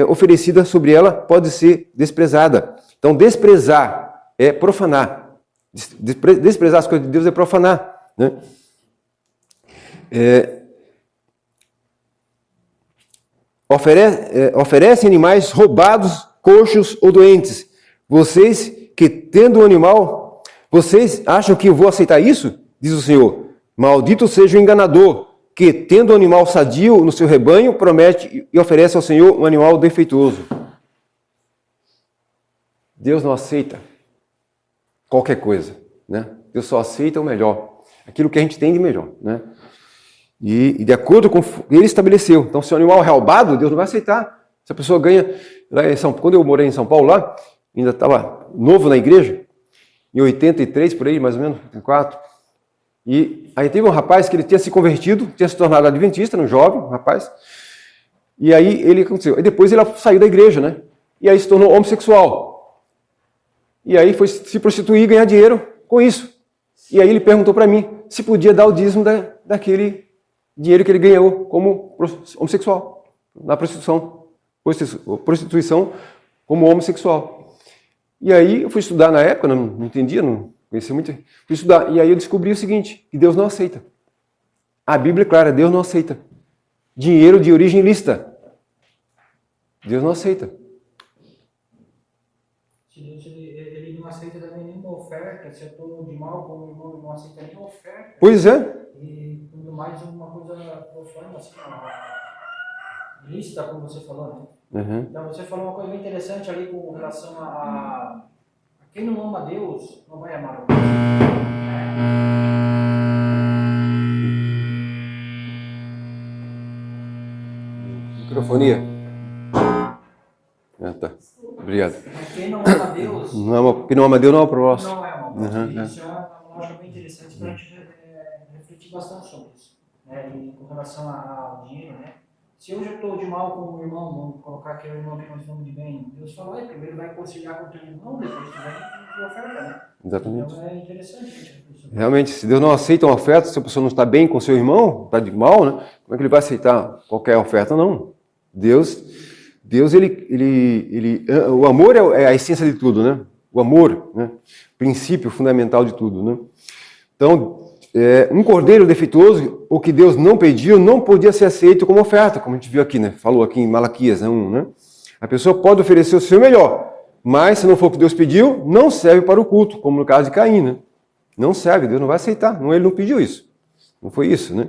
oferecida sobre ela pode ser desprezada. Então desprezar é profanar. Desprezar as coisas de Deus é profanar, né? Oferecem animais roubados, coxos ou doentes. Vocês que tendo um animal, vocês acham que eu vou aceitar isso? Diz o Senhor. Maldito seja o enganador, que tendo um animal sadio no seu rebanho, promete e oferece ao Senhor um animal defeituoso. Deus não aceita qualquer coisa, né? Deus só aceita o melhor, aquilo que a gente tem de melhor, né? E de acordo com o que ele estabeleceu. Então, se o animal é roubado, Deus não vai aceitar. Se a pessoa ganha... Quando eu morei em São Paulo, lá, ainda estava novo na igreja, em 83, por aí, mais ou menos, 84. E aí teve um rapaz que ele tinha se convertido, tinha se tornado adventista, um jovem, um rapaz. E aí ele aconteceu. E depois ele saiu da igreja, né? E aí se tornou homossexual. E aí foi se prostituir e ganhar dinheiro com isso. E aí ele perguntou para mim se podia dar o dízimo daquele dinheiro que ele ganhou como homossexual, na prostituição como homossexual. E aí eu fui estudar na época, não entendia, não conhecia muito, fui estudar, e aí eu descobri o seguinte, que Deus não aceita. A Bíblia é clara, Deus não aceita. Dinheiro de origem ilícita. Deus não aceita. Ele não aceita também nenhuma oferta, se eu estou de mal com o irmão, ele não aceita nenhuma oferta. Pois é. E tudo mais uma coisa profana, assim, lista, como você falou, né? Uhum. Então você falou uma coisa bem interessante ali com relação a quem não ama Deus não vai amar o Deus. Microfonia. Tá. Obrigado. Quem não ama Deus Quem não ama Deus não ama o próximo. não é uma Uhum. Isso é uma lógica bem interessante para a gente refletir bastante sobre isso, né? E com relação ao dinheiro, né? Se hoje eu estou de mal com o irmão, vamos colocar aquele irmão que nós estamos de bem, Deus fala, primeiro vai conciliar com o teu irmão, depois tu vai pedir oferta, né? Exatamente. Então é interessante isso. Realmente, se Deus não aceita uma oferta, se a pessoa não está bem com seu irmão, está de mal, né? Como é que ele vai aceitar qualquer oferta? Não. Deus o amor é a essência de tudo, né? O amor, né? Princípio fundamental de tudo, né? Então, um cordeiro defeituoso, o que Deus não pediu, não podia ser aceito como oferta, como a gente viu aqui, né? Falou aqui em Malaquias 1, né? A pessoa pode oferecer o seu melhor, mas se não for o que Deus pediu, não serve para o culto, como no caso de Caim, né? Não serve, Deus não vai aceitar, ele não pediu isso. Não foi isso, né?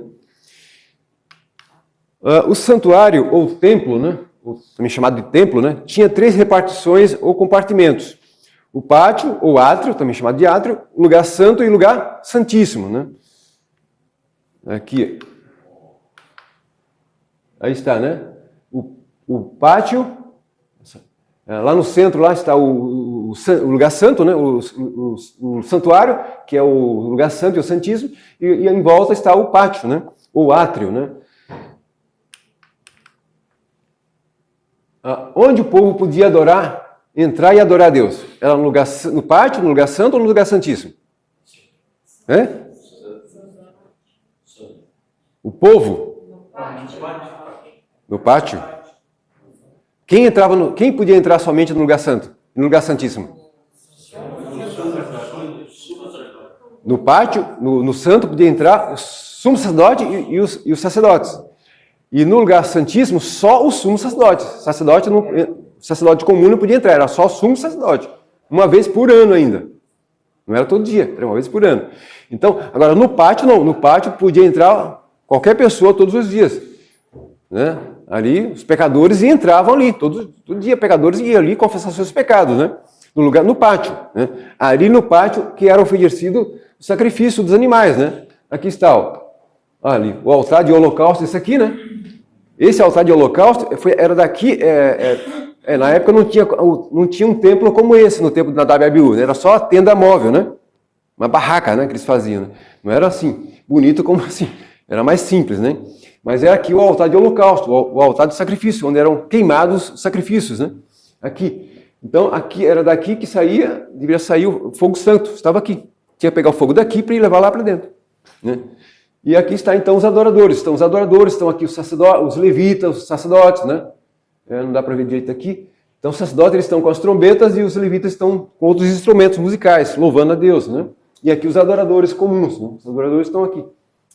O santuário ou templo, né? ou também chamado de templo, né, tinha 3 repartições ou compartimentos. O pátio, ou átrio, também chamado de átrio, lugar santo e lugar santíssimo, né? Aqui. Aí está, né? O pátio, lá no centro lá está o lugar santo, né? O santuário, que é o lugar santo e o santíssimo, e em volta está o pátio, né? Ou átrio, né? Onde o povo podia adorar, entrar e adorar a Deus? Era no pátio, no lugar santo ou no lugar santíssimo? É? O povo? No pátio? Quem podia entrar somente no lugar santo? No lugar santíssimo? No pátio, no santo, podia entrar o sumo sacerdote e os sacerdotes. E no lugar santíssimo, só o sumo sacerdote. Sacerdote comum não podia entrar, era só o sumo sacerdote. Uma vez por ano ainda. Não era todo dia, era uma vez por ano. Então, agora no pátio não. No pátio podia entrar qualquer pessoa todos os dias. Né? Ali, os pecadores entravam ali. Todo dia, pecadores iam ali confessar seus pecados, né? No pátio. Né? Ali no pátio que era oferecido o sacrifício dos animais, né? Aqui está, ó. Ali, o altar de holocausto, esse aqui, né? Esse altar de holocausto era daqui, na época não tinha um templo como esse, no templo de Nadab e Abiú, né? Era só a tenda móvel, né? Uma barraca, né, que eles faziam, né? Não era assim, bonito como assim, era mais simples, né? Mas era aqui o altar de holocausto, o altar de sacrifício, onde eram queimados os sacrifícios, né? Aqui. Então, aqui era daqui que deveria sair o fogo santo, estava aqui. Tinha que pegar o fogo daqui para ir levar lá para dentro, né? E aqui está então os adoradores. Estão aqui os levitas, os sacerdotes, né? Não dá para ver direito aqui. Então os sacerdotes eles estão com as trombetas e os levitas estão com outros instrumentos musicais, louvando a Deus, né? E aqui os adoradores comuns, né? Os adoradores estão aqui,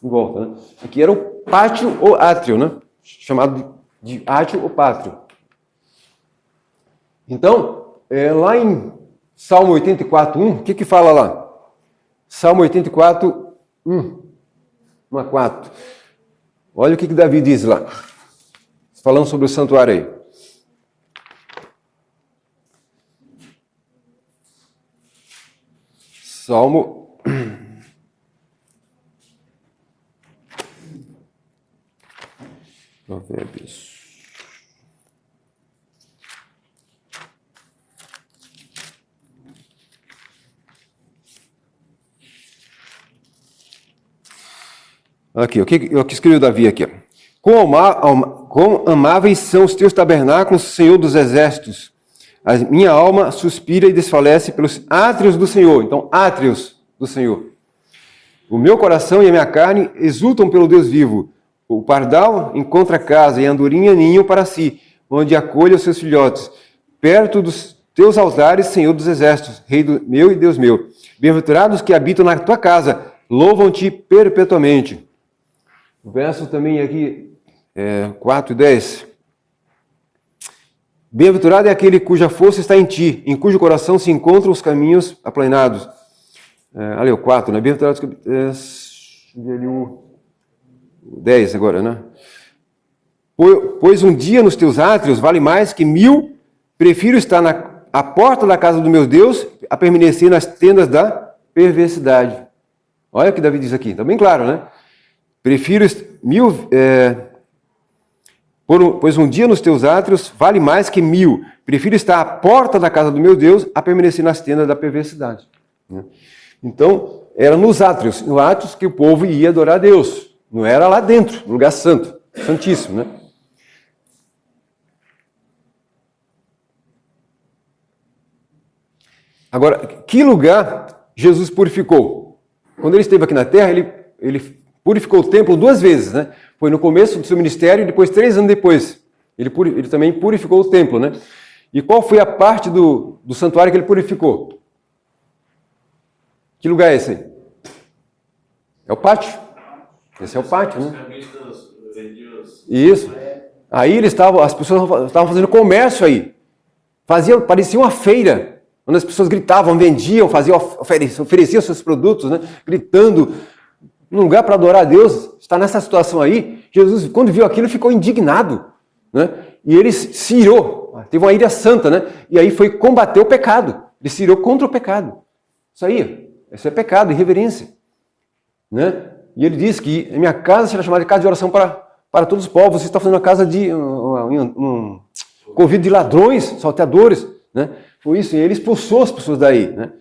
em volta, né? Aqui era o pátio ou átrio, né? Chamado de átrio ou pátrio. Então, lá em Salmo 84:1, o que fala lá? Salmo 84:1. 1-4. Olha o que Davi diz lá. Falando sobre o santuário aí. Salmo. Provérbios. Aqui, o que escreveu Davi aqui? Quão amáveis são os teus tabernáculos, Senhor dos exércitos. A minha alma suspira e desfalece pelos átrios do Senhor. Então, átrios do Senhor. O meu coração e a minha carne exultam pelo Deus vivo. O pardal encontra casa e a andorinha ninho para si, onde acolhe os seus filhotes. Perto dos teus altares, Senhor dos exércitos, Rei meu e Deus meu. Bem-aventurados que habitam na tua casa, louvam-te perpetuamente. O verso também aqui, 4:10. Bem-aventurado é aquele cuja força está em ti, em cujo coração se encontram os caminhos aplanados. Ali o 4, né? Bem-aventurados que... o 10 agora, né? Pois um dia nos teus átrios vale mais que 1000, prefiro estar à porta da casa do meu Deus a permanecer nas tendas da perversidade. Olha o que Davi diz aqui, está bem claro, né? Prefiro 1000, pois um dia nos teus átrios vale mais que 1000. Prefiro estar à porta da casa do meu Deus a permanecer nas tendas da perversidade. Então, era nos átrios que o povo ia adorar a Deus. Não era lá dentro, no lugar santo, santíssimo, né? Agora, que lugar Jesus purificou? Quando ele esteve aqui na terra, ele purificou o templo 2 vezes, né? Foi no começo do seu ministério e depois 3 anos depois. Ele também purificou o templo, né? E qual foi a parte do santuário que ele purificou? Que lugar é esse aí? É o pátio. Esse é o pátio, né? Isso. Aí as pessoas estavam fazendo comércio aí. Parecia uma feira, onde as pessoas gritavam, vendiam, ofereciam seus produtos, né? Gritando. Num lugar para adorar a Deus, está nessa situação aí. Jesus, quando viu aquilo, ficou indignado, né? E ele se irou, teve uma ira santa, né? E aí foi combater o pecado. Ele se irou contra o pecado. Isso aí, isso é pecado, irreverência. Né? E ele diz que a minha casa será chamada de casa de oração para todos os povos. Você está fazendo uma casa de um convívio de ladrões, salteadores. Né? Foi isso, e ele expulsou as pessoas daí. Né?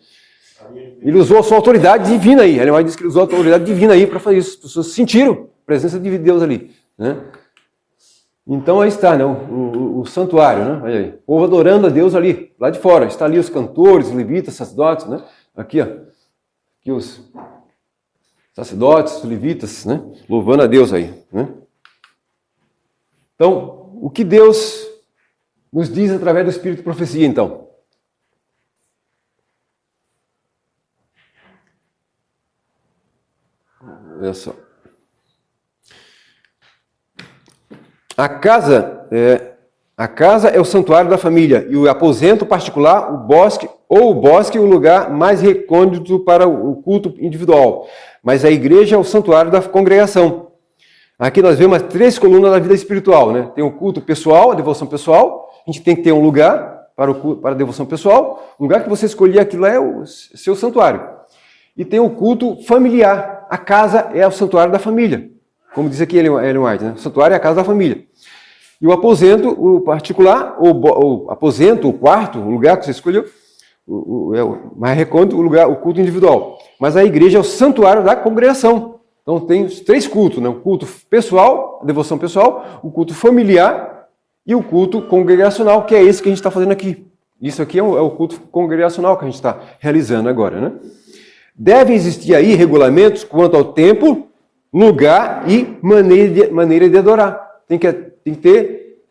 Ele usou a sua autoridade divina aí. Ele diz que ele usou a autoridade divina aí para fazer isso. As pessoas sentiram a presença de Deus ali. Né? Então aí está, né? o santuário. Né? Olha aí. O povo adorando a Deus ali, lá de fora. Está ali os cantores, os levitas, sacerdotes. Né? Aqui, ó. Aqui os sacerdotes, os levitas, né? Louvando a Deus aí. Né? Então, o que Deus nos diz através do Espírito de Profecia, então? Olha só. A casa é o santuário da família e o aposento particular, o bosque o lugar mais recôndito para o culto individual. Mas a igreja é o santuário da congregação. Aqui nós vemos as 3 colunas da vida espiritual, né? Tem o culto pessoal, a devoção pessoal. A gente tem que ter um lugar para a devoção pessoal. Um lugar que você escolher, aquilo é o seu santuário. E tem o culto familiar. A casa é o santuário da família. Como diz aqui Ellen White, né? O santuário é a casa da família. E o aposento, o particular, o aposento, o quarto, o lugar que você escolheu, é o mais recôndito, o culto individual. Mas a igreja é o santuário da congregação. Então tem os 3 cultos, né? O culto pessoal, a devoção pessoal, o culto familiar e o culto congregacional, que é esse que a gente está fazendo aqui. Isso aqui é o culto congregacional que a gente está realizando agora, né? Devem existir aí regulamentos quanto ao tempo, lugar e maneira de adorar. Tem que ter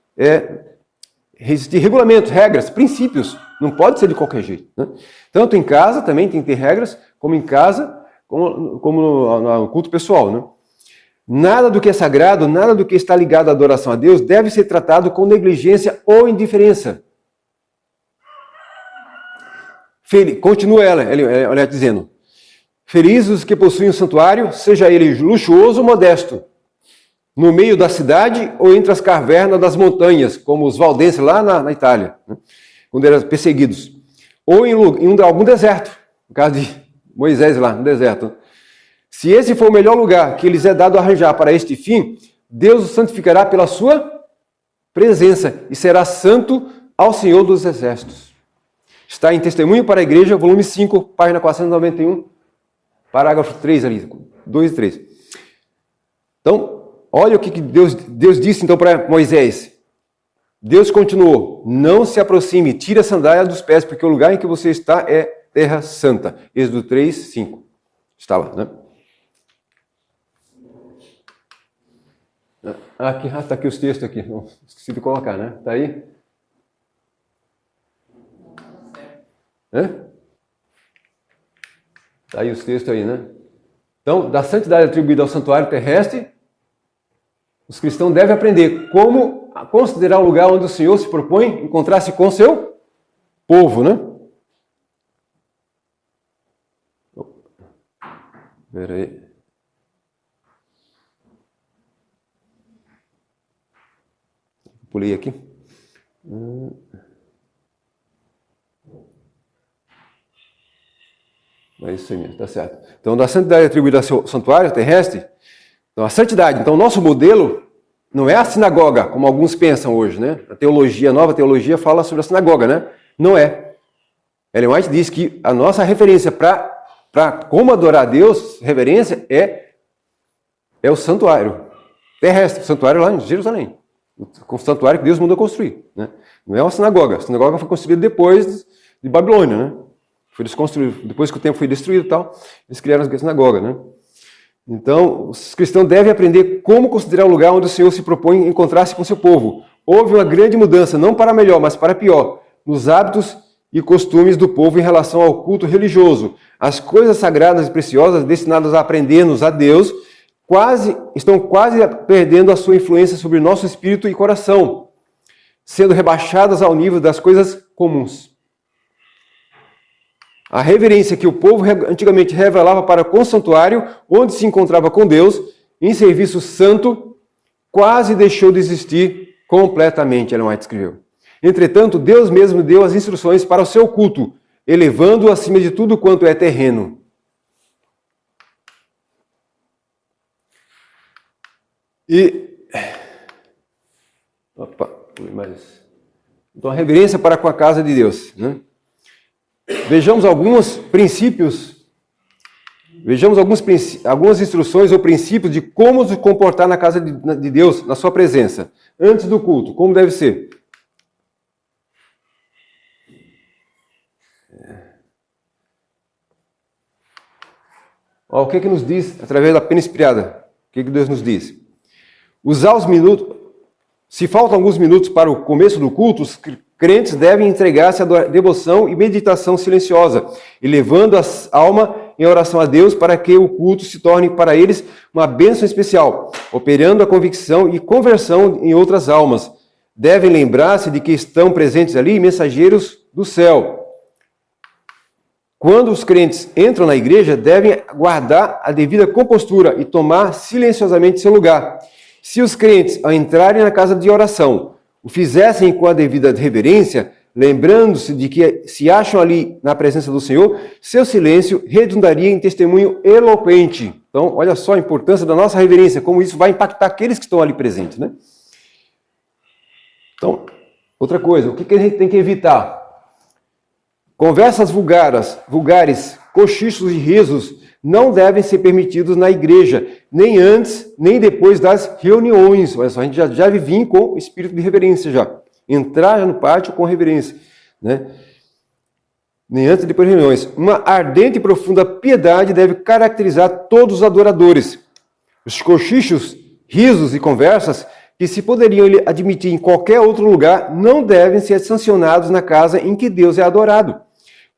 existir regulamentos, regras, princípios. Não pode ser de qualquer jeito. Né? Tanto em casa também tem que ter regras, como em casa, como no culto pessoal. Né? Nada do que é sagrado, nada do que está ligado à adoração a Deus deve ser tratado com negligência ou indiferença. Continua ela dizendo: felizes os que possuem um santuário, seja ele luxuoso ou modesto, no meio da cidade ou entre as cavernas das montanhas, como os valdenses lá na Itália, né? Quando eram perseguidos. Ou em algum deserto, no caso de Moisés lá no deserto. Se esse for o melhor lugar que lhes é dado arranjar para este fim, Deus os santificará pela sua presença e será santo ao Senhor dos Exércitos. Está em Testemunho para a Igreja, volume 5, página 491, parágrafo 3 ali, 2 e 3. Então, olha o que Deus disse então para Moisés. Deus continuou: não se aproxime, tire a sandália dos pés, porque o lugar em que você está é terra santa. Êxodo 3, 5. Está lá, né? Está aqui os textos aqui. Não, esqueci de colocar, né? Está aí? Está aí os textos aí, né? Então, da santidade atribuída ao santuário terrestre, os cristãos devem aprender como considerar o lugar onde o Senhor se propõe encontrar-se com o seu povo, né? Espera aí. Pulei aqui. É isso aí mesmo, tá certo. Então, da santidade atribuída ao seu santuário terrestre, então a santidade, então o nosso modelo não é a sinagoga, como alguns pensam hoje, né? A nova teologia fala sobre a sinagoga, né? Não é. Ellen White diz que a nossa referência para como adorar a Deus, reverência, é o santuário terrestre, o santuário lá em Jerusalém. O santuário que Deus mandou construir, né? Não é uma sinagoga. A sinagoga foi construída depois de Babilônia, né? Foi desconstruído. Depois que o templo foi destruído e tal, eles criaram a sinagoga, né? Então, os cristãos devem aprender como considerar o lugar onde o Senhor se propõe encontrar-se com seu povo. Houve uma grande mudança, não para melhor, mas para pior, nos hábitos e costumes do povo em relação ao culto religioso. As coisas sagradas e preciosas destinadas a aprender-nos a Deus estão quase perdendo a sua influência sobre nosso espírito e coração, sendo rebaixadas ao nível das coisas comuns. A reverência que o povo antigamente revelava para com o santuário, onde se encontrava com Deus, em serviço santo, quase deixou de existir Completamente, Ellen White escreveu. Entretanto, Deus mesmo deu as instruções para o seu culto, elevando-o acima de tudo quanto é terreno. Então, a reverência para com a casa de Deus, né? Vejamos alguns princípios, algumas instruções ou princípios de como se comportar na casa de Deus, na sua presença, antes do culto, como deve ser. O que nos diz através da pena inspirada? O que Deus nos diz? Usar os minutos. Se faltam alguns minutos para o começo do culto, os crentes devem entregar-se à devoção e meditação silenciosa, elevando a alma em oração a Deus para que o culto se torne para eles uma bênção especial, operando a convicção e conversão em outras almas. Devem lembrar-se de que estão presentes ali mensageiros do céu. Quando os crentes entram na igreja, devem guardar a devida compostura e tomar silenciosamente seu lugar. Se os crentes, ao entrarem na casa de oração, o fizessem com a devida reverência, lembrando-se de que se acham ali na presença do Senhor, seu silêncio redundaria em testemunho eloquente. Então, olha só a importância da nossa reverência, como isso vai impactar aqueles que estão ali presentes, né? Então, outra coisa, o que a gente tem que evitar? Conversas vulgares, cochichos e risos não devem ser permitidos na igreja, nem antes, nem depois das reuniões. Olha só, a gente já deve vir com o espírito de reverência já. Entrar no pátio com reverência, né? Nem antes e depois das reuniões. Uma ardente e profunda piedade deve caracterizar todos os adoradores. Os cochichos, risos e conversas que se poderiam admitir em qualquer outro lugar não devem ser sancionados na casa em que Deus é adorado.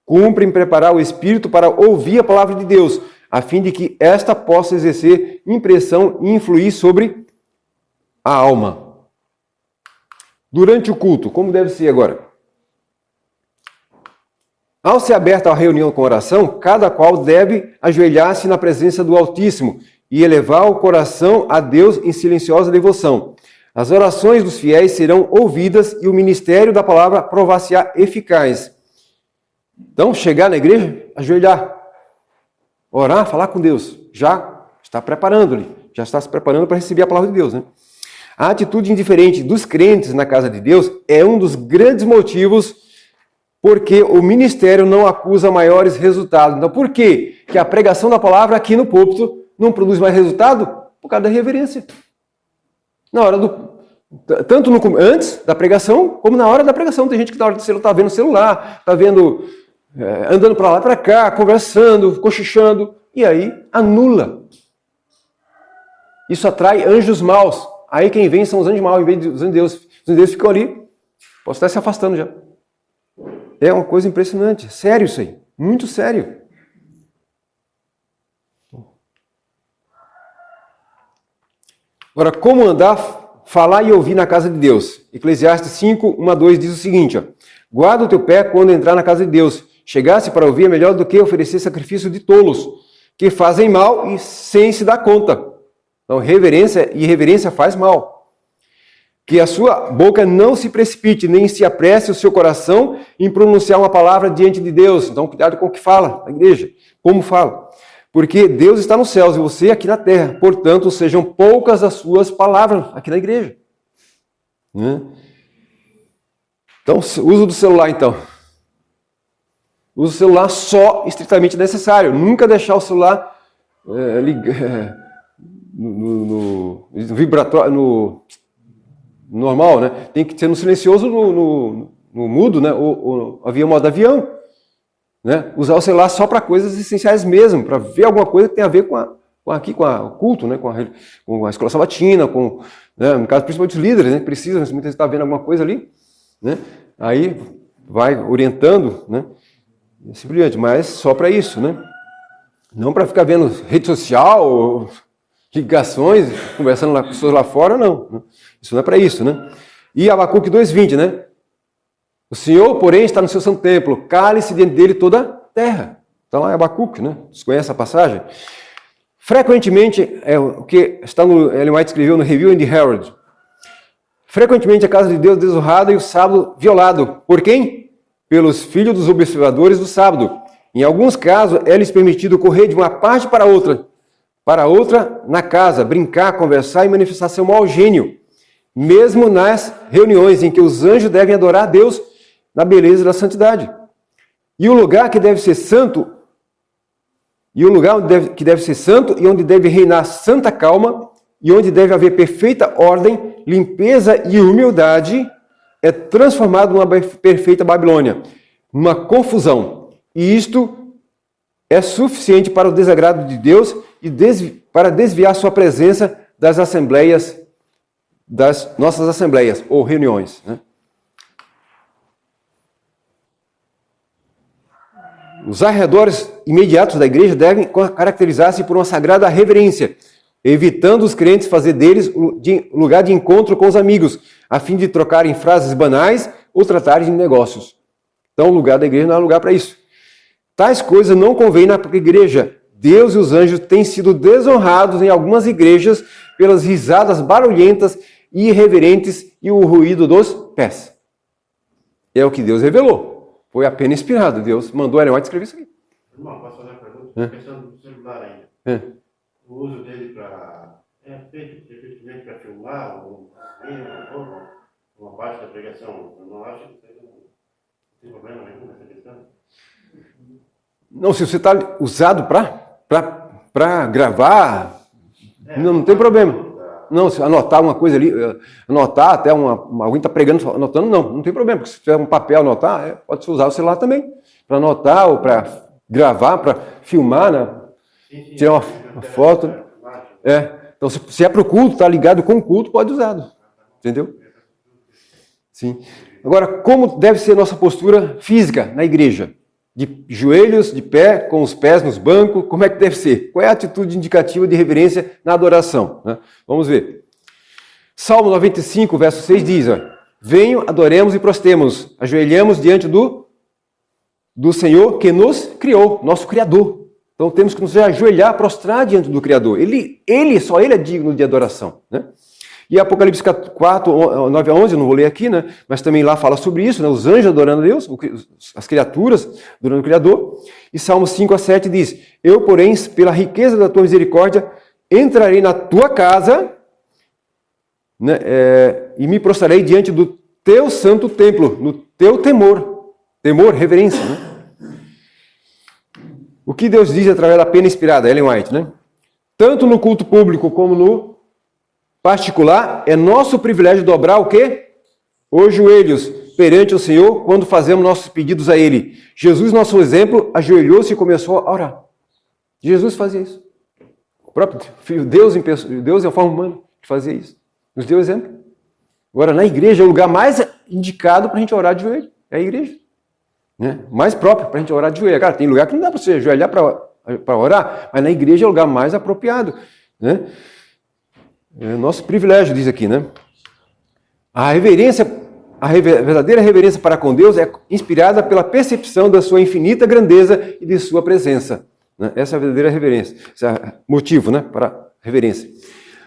Cumprem preparar o espírito para ouvir a palavra de Deus, a fim de que esta possa exercer impressão e influir sobre a alma. Durante o culto, como deve ser agora? Ao ser aberta a reunião com oração, cada qual deve ajoelhar-se na presença do Altíssimo e elevar o coração a Deus em silenciosa devoção. As orações dos fiéis serão ouvidas e o ministério da palavra provar-se-á eficaz. Então, chegar na igreja, ajoelhar, orar, falar com Deus, já está preparando ali, já está se preparando para receber a palavra de Deus, né? A atitude indiferente dos crentes na casa de Deus é um dos grandes motivos porque o ministério não acusa maiores resultados. Então, por quê? Que a pregação da palavra aqui no púlpito não produz mais resultado? Por causa da reverência. Na hora tanto antes da pregação, como na hora da pregação. Tem gente que na hora do celular está vendo o celular, está vendo, andando para lá e para cá, conversando, cochichando, e aí anula. Isso atrai anjos maus. Aí quem vem são os anjos maus, em vez dos anjos de Deus. Os anjos de Deus ficam ali, posso estar se afastando já. É uma coisa impressionante. Sério isso aí. Muito sério. Agora, como andar, falar e ouvir na casa de Deus? Eclesiastes 5, 1 a 2 diz o seguinte, ó, guarda o teu pé quando entrar na casa de Deus. Chegar-se para ouvir é melhor do que oferecer sacrifício de tolos, que fazem mal e sem se dar conta. Então, reverência e irreverência faz mal. Que a sua boca não se precipite, nem se apresse o seu coração em pronunciar uma palavra diante de Deus. Então, cuidado com o que fala na igreja, como fala. Porque Deus está nos céus e você aqui na terra. Portanto, sejam poucas as suas palavras aqui na igreja. Então, uso do celular, então. Uso o celular só estritamente necessário. Nunca deixar o celular no vibratório, normal, né? Tem que ser no silencioso, no mudo, né? O avião, modo avião, né? Usar o celular só para coisas essenciais mesmo, para ver alguma coisa que tem a ver com o culto, né? Com a escola sabatina, né? No caso, principalmente os líderes, né? Precisa, muitas vezes está vendo alguma coisa ali, né? Aí vai orientando, né? E assim por diante, mas só para isso, né? Não para ficar vendo rede social, ligações, conversando com pessoas lá fora, não. Isso não é para isso, né? E Abacuque 2,20, né? O Senhor, porém, está no seu santo templo, cale-se diante dele toda a terra. Está lá em Abacuque, né? Vocês conhecem a passagem? Frequentemente, é o que Ellen White escreveu no Review and the Herald. frequentemente a casa de Deus desonrada e o sábado violado. Por quem? Pelos filhos dos observadores do sábado. Em alguns casos, é-lhes permitido correr de uma parte para outra na casa, brincar, conversar e manifestar seu mau gênio, mesmo nas reuniões em que os anjos devem adorar a Deus na beleza da santidade. E o lugar que deve ser santo, e onde deve reinar santa calma, e onde deve haver perfeita ordem, limpeza e humildade, é transformado numa perfeita Babilônia, numa confusão. E isto é suficiente para o desagrado de Deus e para desviar sua presença das assembleias, das nossas assembleias ou reuniões, né? Os arredores imediatos da igreja devem caracterizar-se por uma sagrada reverência, evitando os crentes fazer deles lugar de encontro com os amigos, a fim de trocarem frases banais ou tratarem de negócios. Então, o lugar da igreja não é lugar para isso. Tais coisas não convêm na igreja. Deus e os anjos têm sido desonrados em algumas igrejas pelas risadas barulhentas e irreverentes e o ruído dos pés. É o que Deus revelou. Foi apenas inspirado. Deus mandou Ellen White escrever isso aqui. Irmão, posso fazer uma pergunta? Questão do celular ainda. O uso dele é feito efetivamente para filmar uma parte da pregação. Eu não acho que não tem problema nenhum nessa questão. Não, se você está usado para gravar, não tem problema. Não, se anotar uma coisa ali, anotar até alguém está pregando, anotando, não tem problema, porque se tiver um papel anotar, pode se usar o celular também, para anotar ou para gravar, para filmar, né? Tirar uma foto. Então, se é para o culto, está ligado com o culto, pode usar, entendeu? Sim. Agora, como deve ser nossa postura física na igreja? De joelhos, de pé, com os pés nos bancos, como é que deve ser? Qual é a atitude indicativa de reverência na adoração, né? Vamos ver. Salmo 95, verso 6 diz, venham, adoremos e prostemos, ajoelhamos diante do Senhor que nos criou, nosso Criador. Então temos que nos ajoelhar, prostrar diante do Criador. Só Ele é digno de adoração, né? E Apocalipse 4, 9 a 11, eu não vou ler aqui, né? Mas também lá fala sobre isso, né? Os anjos adorando a Deus, as criaturas adorando o Criador. E Salmo 5 a 7 diz, eu, porém, pela riqueza da tua misericórdia, entrarei na tua casa, né? E me prostrarei diante do teu santo templo, no teu temor, reverência, né? O que Deus diz através da pena inspirada, Ellen White, né? Tanto no culto público como no particular, é nosso privilégio dobrar o quê? Os joelhos perante o Senhor quando fazemos nossos pedidos a Ele. Jesus, nosso exemplo, ajoelhou-se e começou a orar. Jesus fazia isso. O próprio Filho Deus em forma humana que fazia isso. Nos deu exemplo. Agora, na igreja, é o lugar mais indicado para a gente orar de joelho. É a igreja. Né? Mais próprio para a gente orar de joelho. Cara, tem lugar que não dá para você ajoelhar para orar, mas na igreja é o lugar mais apropriado. Né? É nosso privilégio, diz aqui, né? A verdadeira reverência para com Deus é inspirada pela percepção da sua infinita grandeza e de sua presença. Né? Essa é a verdadeira reverência. Esse é o motivo, né, para a reverência.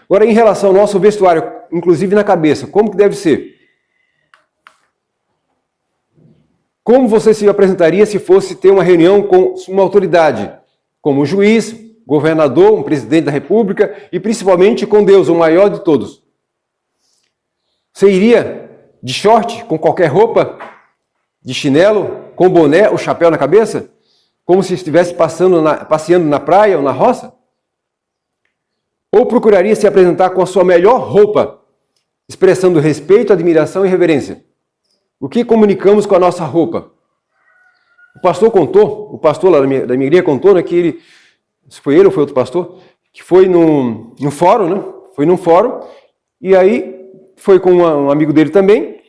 Agora, em relação ao nosso vestuário, inclusive na cabeça, como que deve ser? Como você se apresentaria se fosse ter uma reunião com uma autoridade, como um juiz, governador, um presidente da república e principalmente com Deus, o maior de todos? Você iria de short, com qualquer roupa, de chinelo, com boné ou chapéu na cabeça? Como se estivesse passeando na praia ou na roça? Ou procuraria se apresentar com a sua melhor roupa, expressando respeito, admiração e reverência? O que comunicamos com a nossa roupa? O pastor lá da minha igreja contou, né, que ele, se foi ele ou foi outro pastor, que foi num fórum, né? Foi num fórum, e aí foi com um amigo dele também,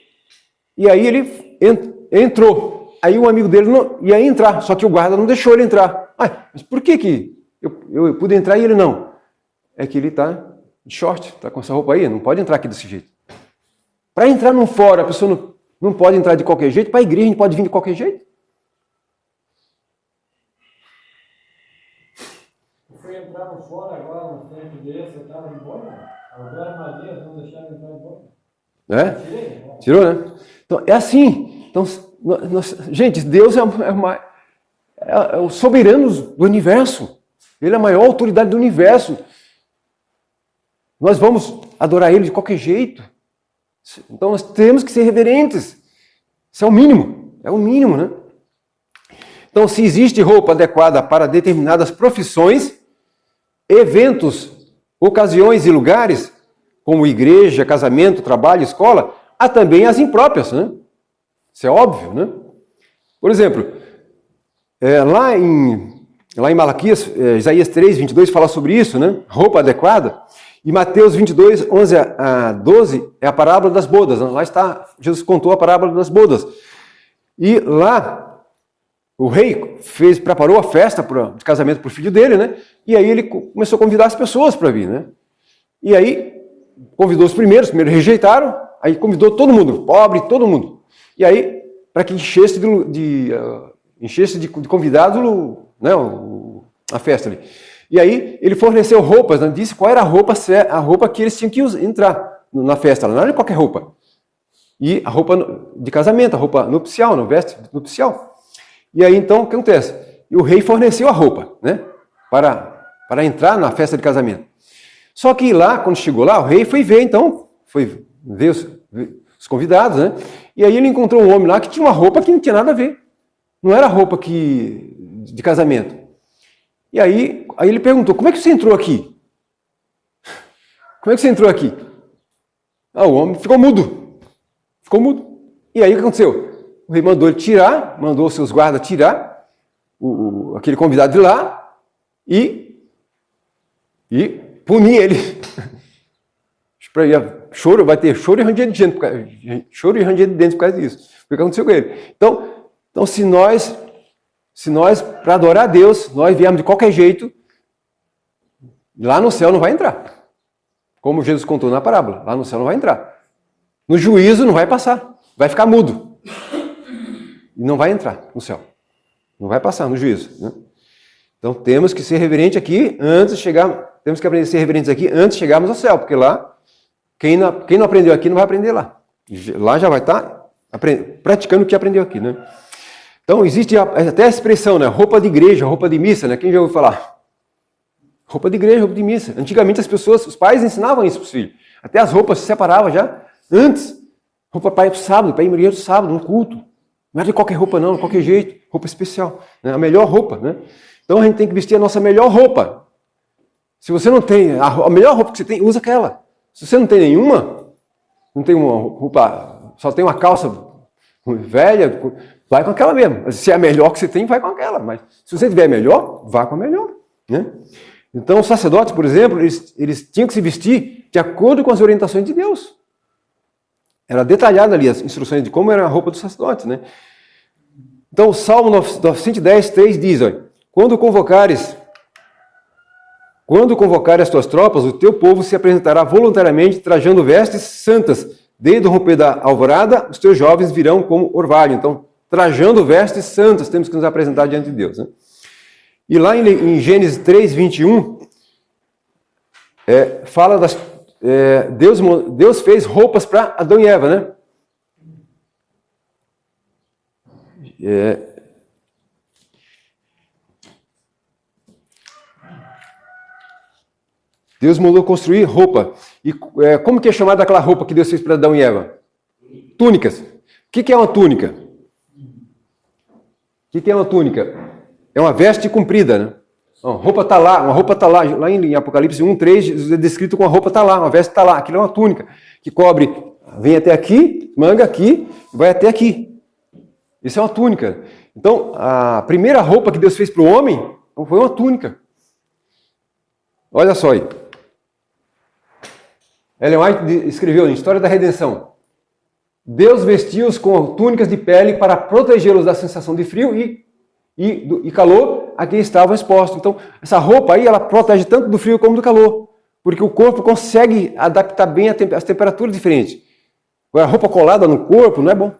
e aí ele entrou. Aí um amigo dele não ia entrar, só que o guarda não deixou ele entrar. Mas por que eu pude entrar e ele não? É que ele está de short, está com essa roupa aí, não pode entrar aqui desse jeito. Para entrar num fórum, a pessoa não pode entrar de qualquer jeito, para a igreja a gente pode vir de qualquer jeito. Fui entrar no fórum agora, no tempo desse, eu estava de boa, agora Maria não deixava entrar de boa. Né? Tirou, né? Então, é assim. Então, gente, Deus é o soberano do universo. Ele é a maior autoridade do universo. Nós vamos adorar Ele de qualquer jeito. Então, nós temos que ser reverentes. Isso é o mínimo. É o mínimo, né? Então, se existe roupa adequada para determinadas profissões, eventos, ocasiões e lugares, como igreja, casamento, trabalho, escola, há também as impróprias, né? Isso é óbvio, né? Por exemplo, lá em Malaquias, Isaías 3, 22 fala sobre isso, né? Roupa adequada. E Mateus 22, 11 a 12 é a parábola das bodas. Lá está, Jesus contou a parábola das bodas. E lá, o rei preparou a festa de casamento para o filho dele, né? E aí ele começou a convidar as pessoas para vir, né? E aí convidou os primeiros rejeitaram, aí convidou todo mundo, pobre, todo mundo. E aí, para que enchesse de convidados, né, a festa ali. E aí ele forneceu roupas, né? Disse qual era a roupa que eles tinham que entrar na festa, não era qualquer roupa. E a roupa de casamento, a roupa nupcial, no veste nupcial. E aí, então, o que acontece? E o rei forneceu a roupa, né? Para entrar na festa de casamento. Só que lá, quando chegou lá, o rei foi ver, então, foi ver os convidados, né? E aí ele encontrou um homem lá que tinha uma roupa que não tinha nada a ver. Não era roupa de casamento. E aí ele perguntou, como é que você entrou aqui? Como é que você entrou aqui? O homem ficou mudo. Ficou mudo. E aí o que aconteceu? O rei mandou ele tirar, mandou os seus guardas tirar aquele convidado de lá e punir ele. Choro, vai ter choro e ranger de dentes por causa disso. Foi o que aconteceu com ele. Então se nós para adorar a Deus, nós viemos de qualquer jeito, lá no céu não vai entrar. Como Jesus contou na parábola, lá no céu não vai entrar. No juízo não vai passar, vai ficar mudo. E não vai entrar no céu. Não vai passar no juízo. Né? Então temos que ser reverentes aqui antes de chegar. Temos que aprender a ser reverentes aqui antes de chegarmos ao céu, porque lá, quem não aprendeu aqui não vai aprender lá. Lá já vai estar praticando o que aprendeu aqui. Né? Então existe até a expressão, né? Roupa de igreja, roupa de missa, né? Quem já ouviu falar? Roupa de igreja, roupa de missa. Antigamente os pais ensinavam isso para os filhos. Até as roupas se separavam já antes. Roupa para ir para o sábado, para ir no sábado, no culto. Não é de qualquer roupa não, de qualquer jeito. Roupa especial. Né? A melhor roupa. Né? Então a gente tem que vestir a nossa melhor roupa. Se você não tem a melhor roupa que você tem, usa aquela. Se você não tem nenhuma, não tem uma roupa, só tem uma calça velha, vai com aquela mesmo. Se é a melhor que você tem, vai com aquela. Mas se você tiver a melhor, vá com a melhor. Né? Então os sacerdotes, por exemplo, eles tinham que se vestir de acordo com as orientações de Deus. Era detalhado ali as instruções de como era a roupa dos sacerdotes, né? Então, o Salmo 910, 3 diz, olha, quando convocares as tuas tropas, o teu povo se apresentará voluntariamente trajando vestes santas. Desde o romper da alvorada, os teus jovens virão como orvalho. Então, trajando vestes santas, temos que nos apresentar diante de Deus, né? E lá em Gênesis 3, 21, fala das... Deus fez roupas para Adão e Eva, né? Deus mandou construir roupa. E como que é chamada aquela roupa que Deus fez para Adão e Eva? Túnicas. O que é uma túnica? O que é uma túnica? É uma veste comprida, né? Uma roupa está lá em Apocalipse 1, 3, é descrito com a roupa está lá, uma veste está lá. Aquilo é uma túnica que cobre, vem até aqui, manga aqui, vai até aqui. Isso é uma túnica. Então, a primeira roupa que Deus fez para o homem foi uma túnica. Olha só aí. Ellen White escreveu em História da Redenção: Deus vestiu-os com túnicas de pele para protegê-los da sensação de frio e calor a quem estavam expostos. Então, essa roupa aí, ela protege tanto do frio como do calor, porque o corpo consegue adaptar bem as temperaturas diferentes. Agora, a roupa colada no corpo não é bom.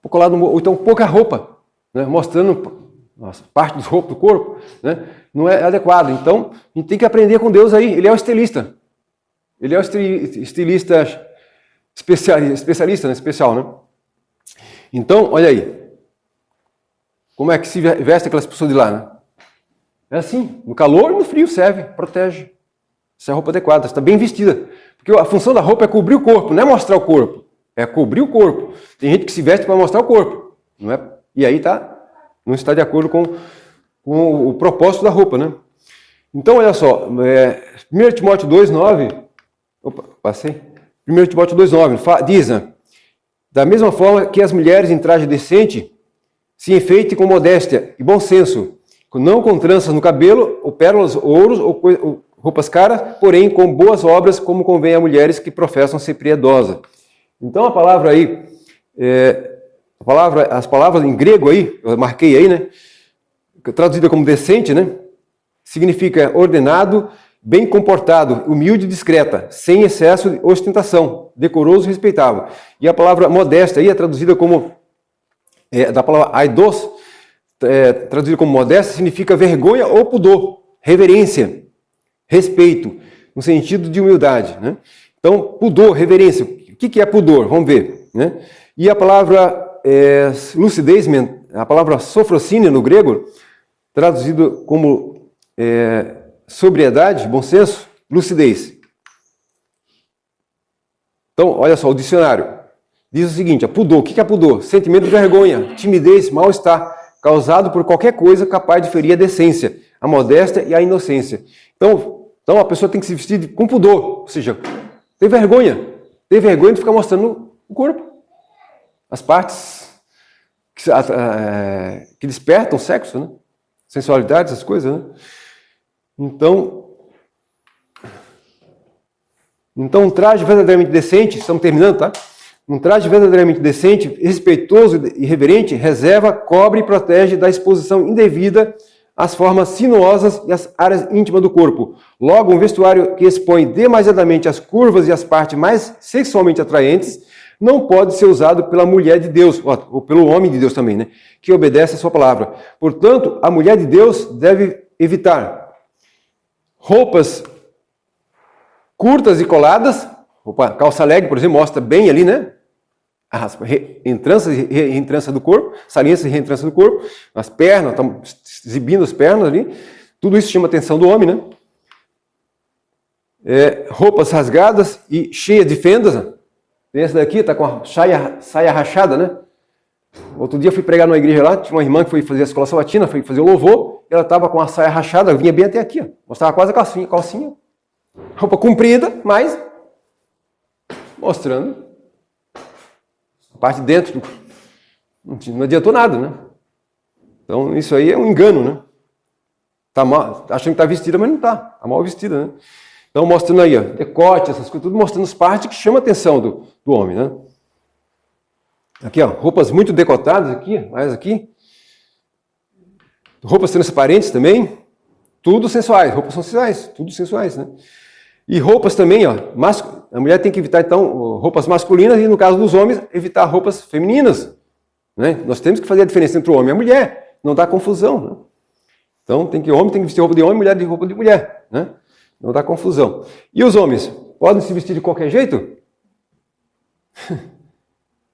Ou então pouca roupa, né, mostrando parte dos roupas do corpo, né, não é adequado. Então, a gente tem que aprender com Deus aí. Ele é o estilista. Ele é um estilista especialista, né? Especial, né? Então, olha aí. Como é que se veste aquelas pessoas de lá, né? É assim, no calor e no frio serve, protege. Essa é a roupa adequada, está bem vestida. Porque a função da roupa é cobrir o corpo, não é mostrar o corpo. É cobrir o corpo. Tem gente que se veste para mostrar o corpo. Não é? E aí não está de acordo com o propósito da roupa, né? Então, olha só, 1 Timóteo 2,9, opa, passei. 1 Timóteo 2,9, diz, né? Da mesma forma que as mulheres em traje decente se enfeitem com modéstia e bom senso, não com tranças no cabelo, ou pérolas, ouros, ou roupas caras, porém com boas obras, como convém a mulheres que professam ser piedosas. Então a palavra aí, as palavras em grego aí, eu marquei aí, né? Traduzida como decente, né? Significa ordenado, bem comportado, humilde e discreta, sem excesso de ostentação, decoroso e respeitável. E a palavra modesta aí é traduzida como, da palavra aidos, traduzida como modesta, significa vergonha ou pudor, reverência, respeito, no sentido de humildade, né? Então, pudor, reverência. O que é pudor? Vamos ver, né? E a palavra lucidez, a palavra sofrocínio no grego, traduzido como sobriedade, bom senso, lucidez. Então, olha só, o dicionário diz o seguinte, pudor, o que é pudor? Sentimento de vergonha, timidez, mal-estar, causado por qualquer coisa capaz de ferir a decência, a modéstia e a inocência. Então a pessoa tem que se vestir com pudor, ou seja, ter vergonha de ficar mostrando o corpo, as partes que despertam o sexo, né? Sensualidade, essas coisas, né? Então, um traje verdadeiramente decente, estamos terminando, tá? Um traje verdadeiramente decente, respeitoso e reverente, reserva, cobre e protege da exposição indevida às formas sinuosas e às áreas íntimas do corpo. Logo, um vestuário que expõe demasiadamente as curvas e as partes mais sexualmente atraentes não pode ser usado pela mulher de Deus, ou pelo homem de Deus também, né? Que obedece a sua palavra. Portanto, a mulher de Deus deve evitar roupas curtas e coladas. Calça leg, por exemplo, mostra bem ali, né? As reentranças e reentrança do corpo, saliência e reentrança do corpo, as pernas, estão exibindo as pernas ali. Tudo isso chama a atenção do homem, né? Roupas rasgadas e cheias de fendas. Né? Essa daqui está com a saia rachada, né? Outro dia eu fui pregar numa igreja lá, tinha uma irmã que foi fazer a escola sabatina, foi fazer o louvor, ela estava com a saia rachada, vinha bem até aqui, ó. Mostrava quase a calcinha. Roupa comprida, mas mostrando a parte de dentro. Não adiantou nada, né? Então isso aí é um engano, né? Tá mal, achando que está vestida, mas não está. Está mal vestida, né? Então mostrando aí, ó, decote, essas coisas, tudo mostrando as partes que chamam a atenção do homem, né? Aqui, ó, roupas muito decotadas aqui, mais aqui. Roupas transparentes também. Tudo sensuais, roupas são sensuais, tudo sensuais, né? E roupas também, ó, a mulher tem que evitar, então, roupas masculinas e, no caso dos homens, evitar roupas femininas, né? Nós temos que fazer a diferença entre o homem e a mulher, não dá confusão, né? Então, homem tem que vestir roupa de homem, mulher de roupa de mulher, né? Não dá confusão. E os homens, podem se vestir de qualquer jeito?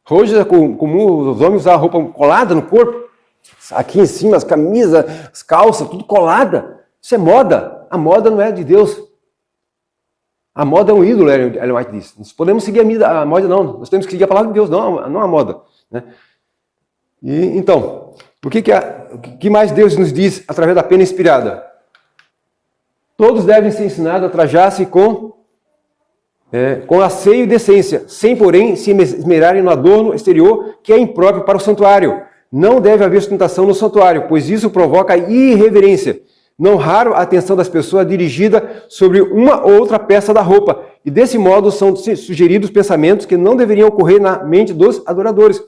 Hoje é comum os homens usar roupa colada no corpo, aqui em cima, as camisas, as calças, tudo colada. Isso é moda. A moda não é de Deus. A moda é um ídolo, Ellen White diz. Nós podemos seguir a moda, não. Nós temos que seguir a palavra de Deus, não a moda. Né? E, então, o que mais Deus nos diz através da pena inspirada? Todos devem ser ensinados a trajar-se com asseio e decência, sem, porém, se esmerarem no adorno exterior que é impróprio para o santuário. Não deve haver ostentação no santuário, pois isso provoca irreverência. Não raro a atenção das pessoas é dirigida sobre uma ou outra peça da roupa, e desse modo são sugeridos pensamentos que não deveriam ocorrer na mente dos adoradores.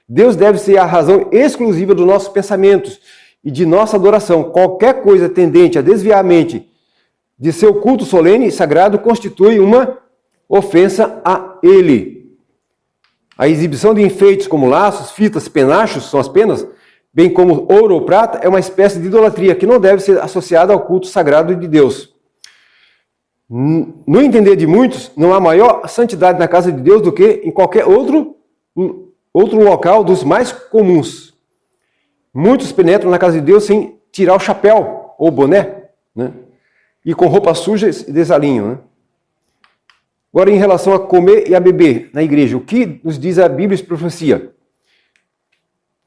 Deus deve ser a razão exclusiva dos nossos pensamentos e de nossa adoração. Qualquer coisa tendente a desviar a mente de seu culto solene e sagrado constitui uma ofensa a Ele. A exibição de enfeites como laços, fitas, penachos, são as penas, bem como ouro ou prata, é uma espécie de idolatria que não deve ser associada ao culto sagrado de Deus. No entender de muitos, não há maior santidade na casa de Deus do que em qualquer outro local dos mais comuns. Muitos penetram na casa de Deus sem tirar o chapéu ou boné, né? E com roupas sujas e desalinho, né? Agora, em relação a comer e a beber na igreja, o que nos diz a Bíblia e profecia?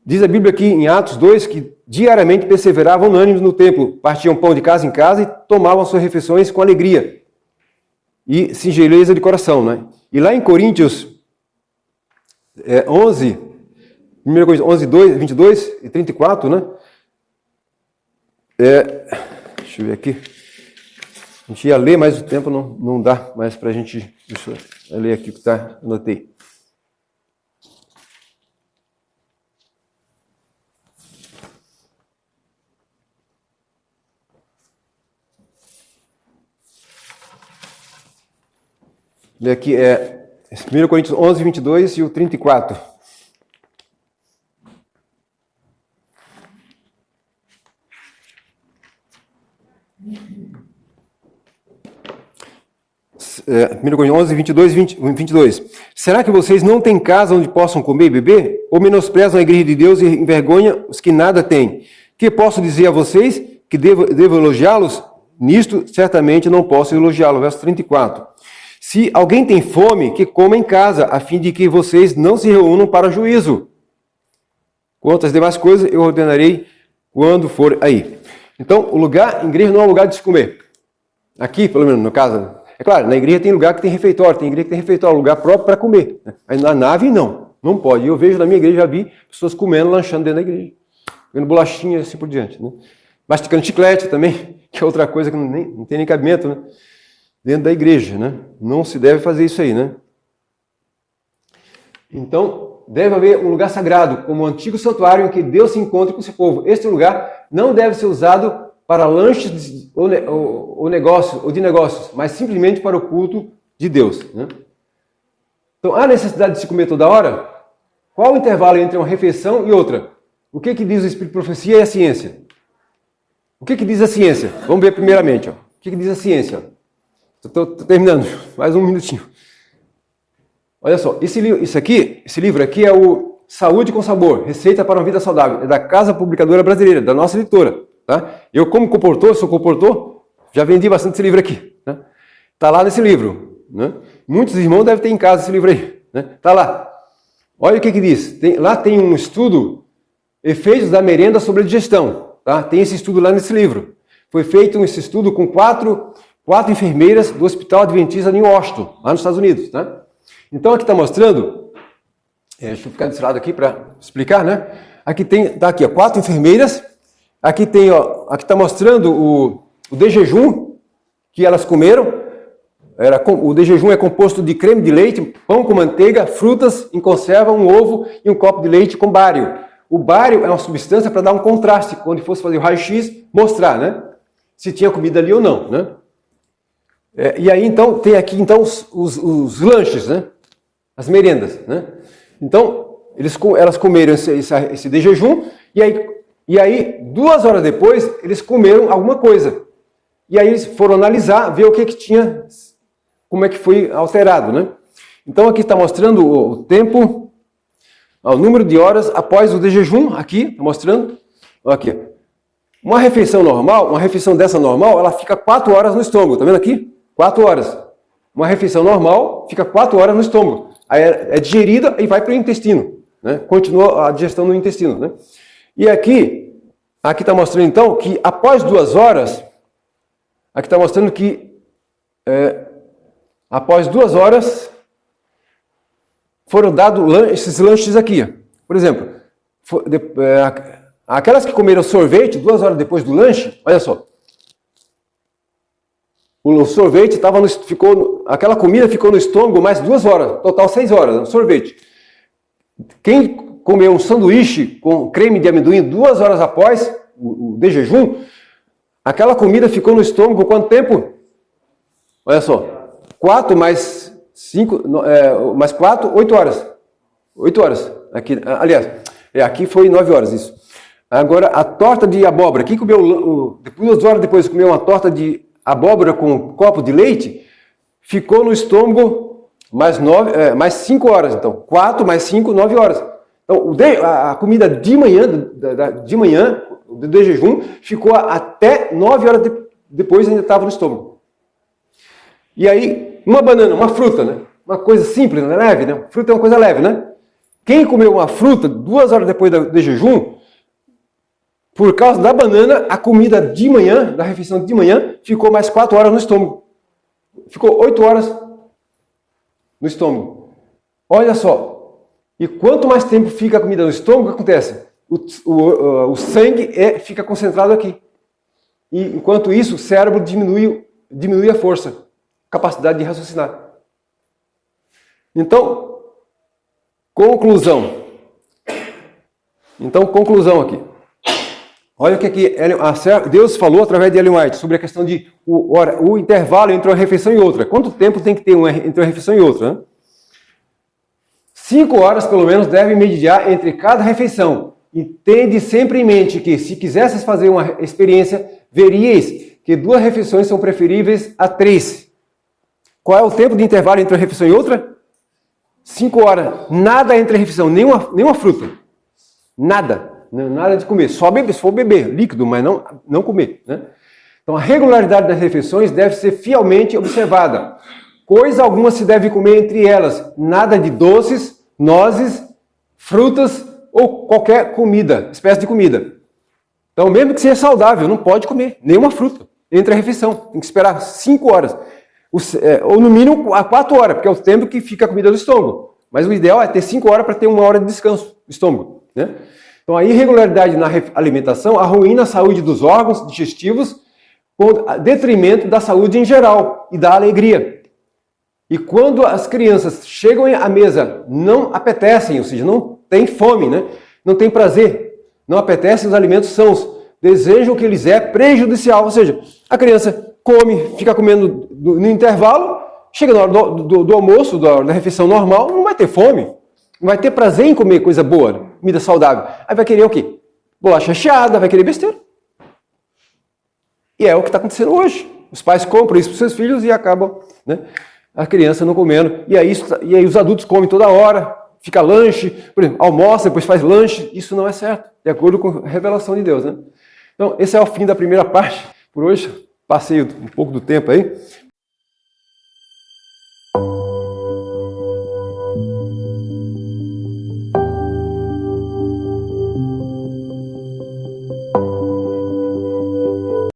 Diz a Bíblia aqui em Atos 2 que diariamente perseveravam unânimes no templo, partiam pão de casa em casa e tomavam suas refeições com alegria e singeleza de coração, né? E lá em Coríntios 11, 1 Coríntios 11, 22 e 34, né? Deixa eu ver aqui. A gente ia ler, mas o tempo não dá mais para a gente... Deixa eu ler aqui o que tá, anotei. Ler aqui 1 Coríntios 11, 22 e o 34. É, 1 Coríntios 11, 22 e 22. Será que vocês não têm casa onde possam comer e beber? Ou menosprezam a igreja de Deus e envergonham os que nada têm? Que posso dizer a vocês? Que devo elogiá-los? Nisto, certamente não posso elogiá-los. Verso 34. Se alguém tem fome, que coma em casa, a fim de que vocês não se reúnam para juízo. Quanto às demais coisas, eu ordenarei quando for aí. Então, o lugar, a igreja não é um lugar de se comer. Aqui, pelo menos, no caso, é claro, na igreja tem lugar que tem refeitório, tem igreja que tem refeitório, lugar próprio para comer. Aí na nave, não pode. Eu vejo na minha igreja, já vi pessoas comendo, lanchando dentro da igreja, comendo bolachinha, assim por diante, né? Masticando chiclete também, que é outra coisa que não tem nem cabimento, né? Dentro da igreja, né? Não se deve fazer isso aí, né? Então, deve haver um lugar sagrado, como o antigo santuário em que Deus se encontra com o seu povo. Este lugar não deve ser usado para lanches ou de negócios, mas simplesmente para o culto de Deus, né? Então, há necessidade de se comer toda hora? Qual o intervalo entre uma refeição e outra? O que diz o Espírito de Profecia e a ciência? O que diz a ciência? Vamos ver primeiramente. Ó. O que diz a ciência? Estou terminando, mais um minutinho. Olha só, esse livro aqui é o Saúde com Sabor, Receita para uma Vida Saudável, é da Casa Publicadora Brasileira, da nossa editora. Tá? Eu, como sou comportor, já vendi bastante esse livro aqui. Né? Tá lá nesse livro. Né? Muitos irmãos devem ter em casa esse livro aí. Né? Tá lá. Olha o que diz. Lá tem um estudo, Efeitos da Merenda sobre a Digestão. Tá? Tem esse estudo lá nesse livro. Foi feito esse estudo com quatro enfermeiras do Hospital Adventista em Washington, lá nos Estados Unidos. Tá? Então aqui está mostrando, deixa eu ficar desse lado aqui para explicar, né? Aqui tá aqui, ó, 4 enfermeiras. Aqui tem, ó, aqui está mostrando o de jejum que elas comeram. O de jejum é composto de creme de leite, pão com manteiga, frutas em conserva, um ovo e um copo de leite com bário. O bário é uma substância para dar um contraste, quando fosse fazer o raio-x, mostrar, né? Se tinha comida ali ou não, né? E aí, então, tem aqui então, os lanches, né? As merendas, né? Então, elas comeram esse de jejum, e aí, 2 horas depois, eles comeram alguma coisa. E aí eles foram analisar, ver o que tinha, como é que foi alterado, né? Então aqui está mostrando o tempo, o número de horas após o de jejum, aqui, está mostrando, aqui. Uma refeição normal, uma refeição dessa normal, ela fica 4 horas no estômago, tá vendo aqui? 4 horas. Uma refeição normal fica 4 horas no estômago. Aí é digerida e vai para o intestino, né? Continua a digestão no intestino, né? E aqui está mostrando então que após 2 horas, aqui está mostrando que após 2 horas foram dados esses lanches aqui. Por exemplo, aquelas que comeram sorvete 2 horas depois do lanche, olha só. O sorvete aquela comida ficou no estômago mais 2 horas, total 6 horas, sorvete. Quem comeu um sanduíche com creme de amendoim 2 horas após o de jejum, aquela comida ficou no estômago quanto tempo? Olha só, 4 mais 5, mais 4, 8 horas. 8 horas. Aqui, aliás, aqui foi 9 horas isso. Agora, a torta de abóbora. Quem comeu, depois, 2 horas depois, comeu uma torta de abóbora com um copo de leite, ficou no estômago mais 5 horas. Então, 4 mais 5, 9 horas. Então, a comida de manhã, do jejum, ficou até 9 horas depois ainda estava no estômago. E aí, uma banana, uma fruta, né? Uma coisa simples, né? Leve, né? Fruta é uma coisa leve, né? Quem comeu uma fruta 2 horas depois do jejum, por causa da banana, a comida de manhã, da refeição de manhã, ficou mais 4 horas no estômago. Ficou 8 horas no estômago. Olha só. E quanto mais tempo fica a comida no estômago, o que acontece? O sangue fica concentrado aqui. E enquanto isso, o cérebro diminui a força, capacidade de raciocinar. Então, conclusão aqui. Olha o que aqui Deus falou através de Ellen White sobre a questão de o intervalo entre uma refeição e outra. Quanto tempo tem que ter entre uma refeição e outra? Né? 5 horas, pelo menos, devem mediar entre cada refeição. E tende sempre em mente que, se quisesses fazer uma experiência, veríeis que 2 refeições são preferíveis a 3. Qual é o tempo de intervalo entre uma refeição e outra? 5 horas. Nada entre a refeição, nenhuma fruta. Nada. Nada de comer. Só beber, se for beber líquido, mas não comer. Né? Então, a regularidade das refeições deve ser fielmente observada. Coisa alguma se deve comer entre elas. Nada de doces, nozes, frutas ou qualquer comida, espécie de comida. Então, mesmo que seja saudável, não pode comer nenhuma fruta entre a refeição. Tem que esperar 5 horas. Ou no mínimo 4 horas, porque é o tempo que fica a comida no estômago. Mas o ideal é ter 5 horas para ter 1 hora de descanso no estômago. Né? Então, a irregularidade na alimentação arruína a saúde dos órgãos digestivos, com detrimento da saúde em geral e da alegria. E quando as crianças chegam à mesa, não apetecem, ou seja, não têm fome, né? Não têm prazer, não apetecem os alimentos sãos, desejam o que lhes é prejudicial, ou seja, a criança come, fica comendo no intervalo, chega na hora do almoço, da refeição normal, não vai ter fome, não vai ter prazer em comer coisa boa, comida saudável. Aí vai querer o quê? Bolacha recheada, vai querer besteira. E é o que está acontecendo hoje. Os pais compram isso para os seus filhos e acabam, né, a criança não comendo. E aí os adultos comem toda hora, fica lanche, por exemplo, almoça, depois faz lanche. Isso não é certo, de acordo com a revelação de Deus. Né? Então, esse é o fim da primeira parte. Por hoje, passei um pouco do tempo aí.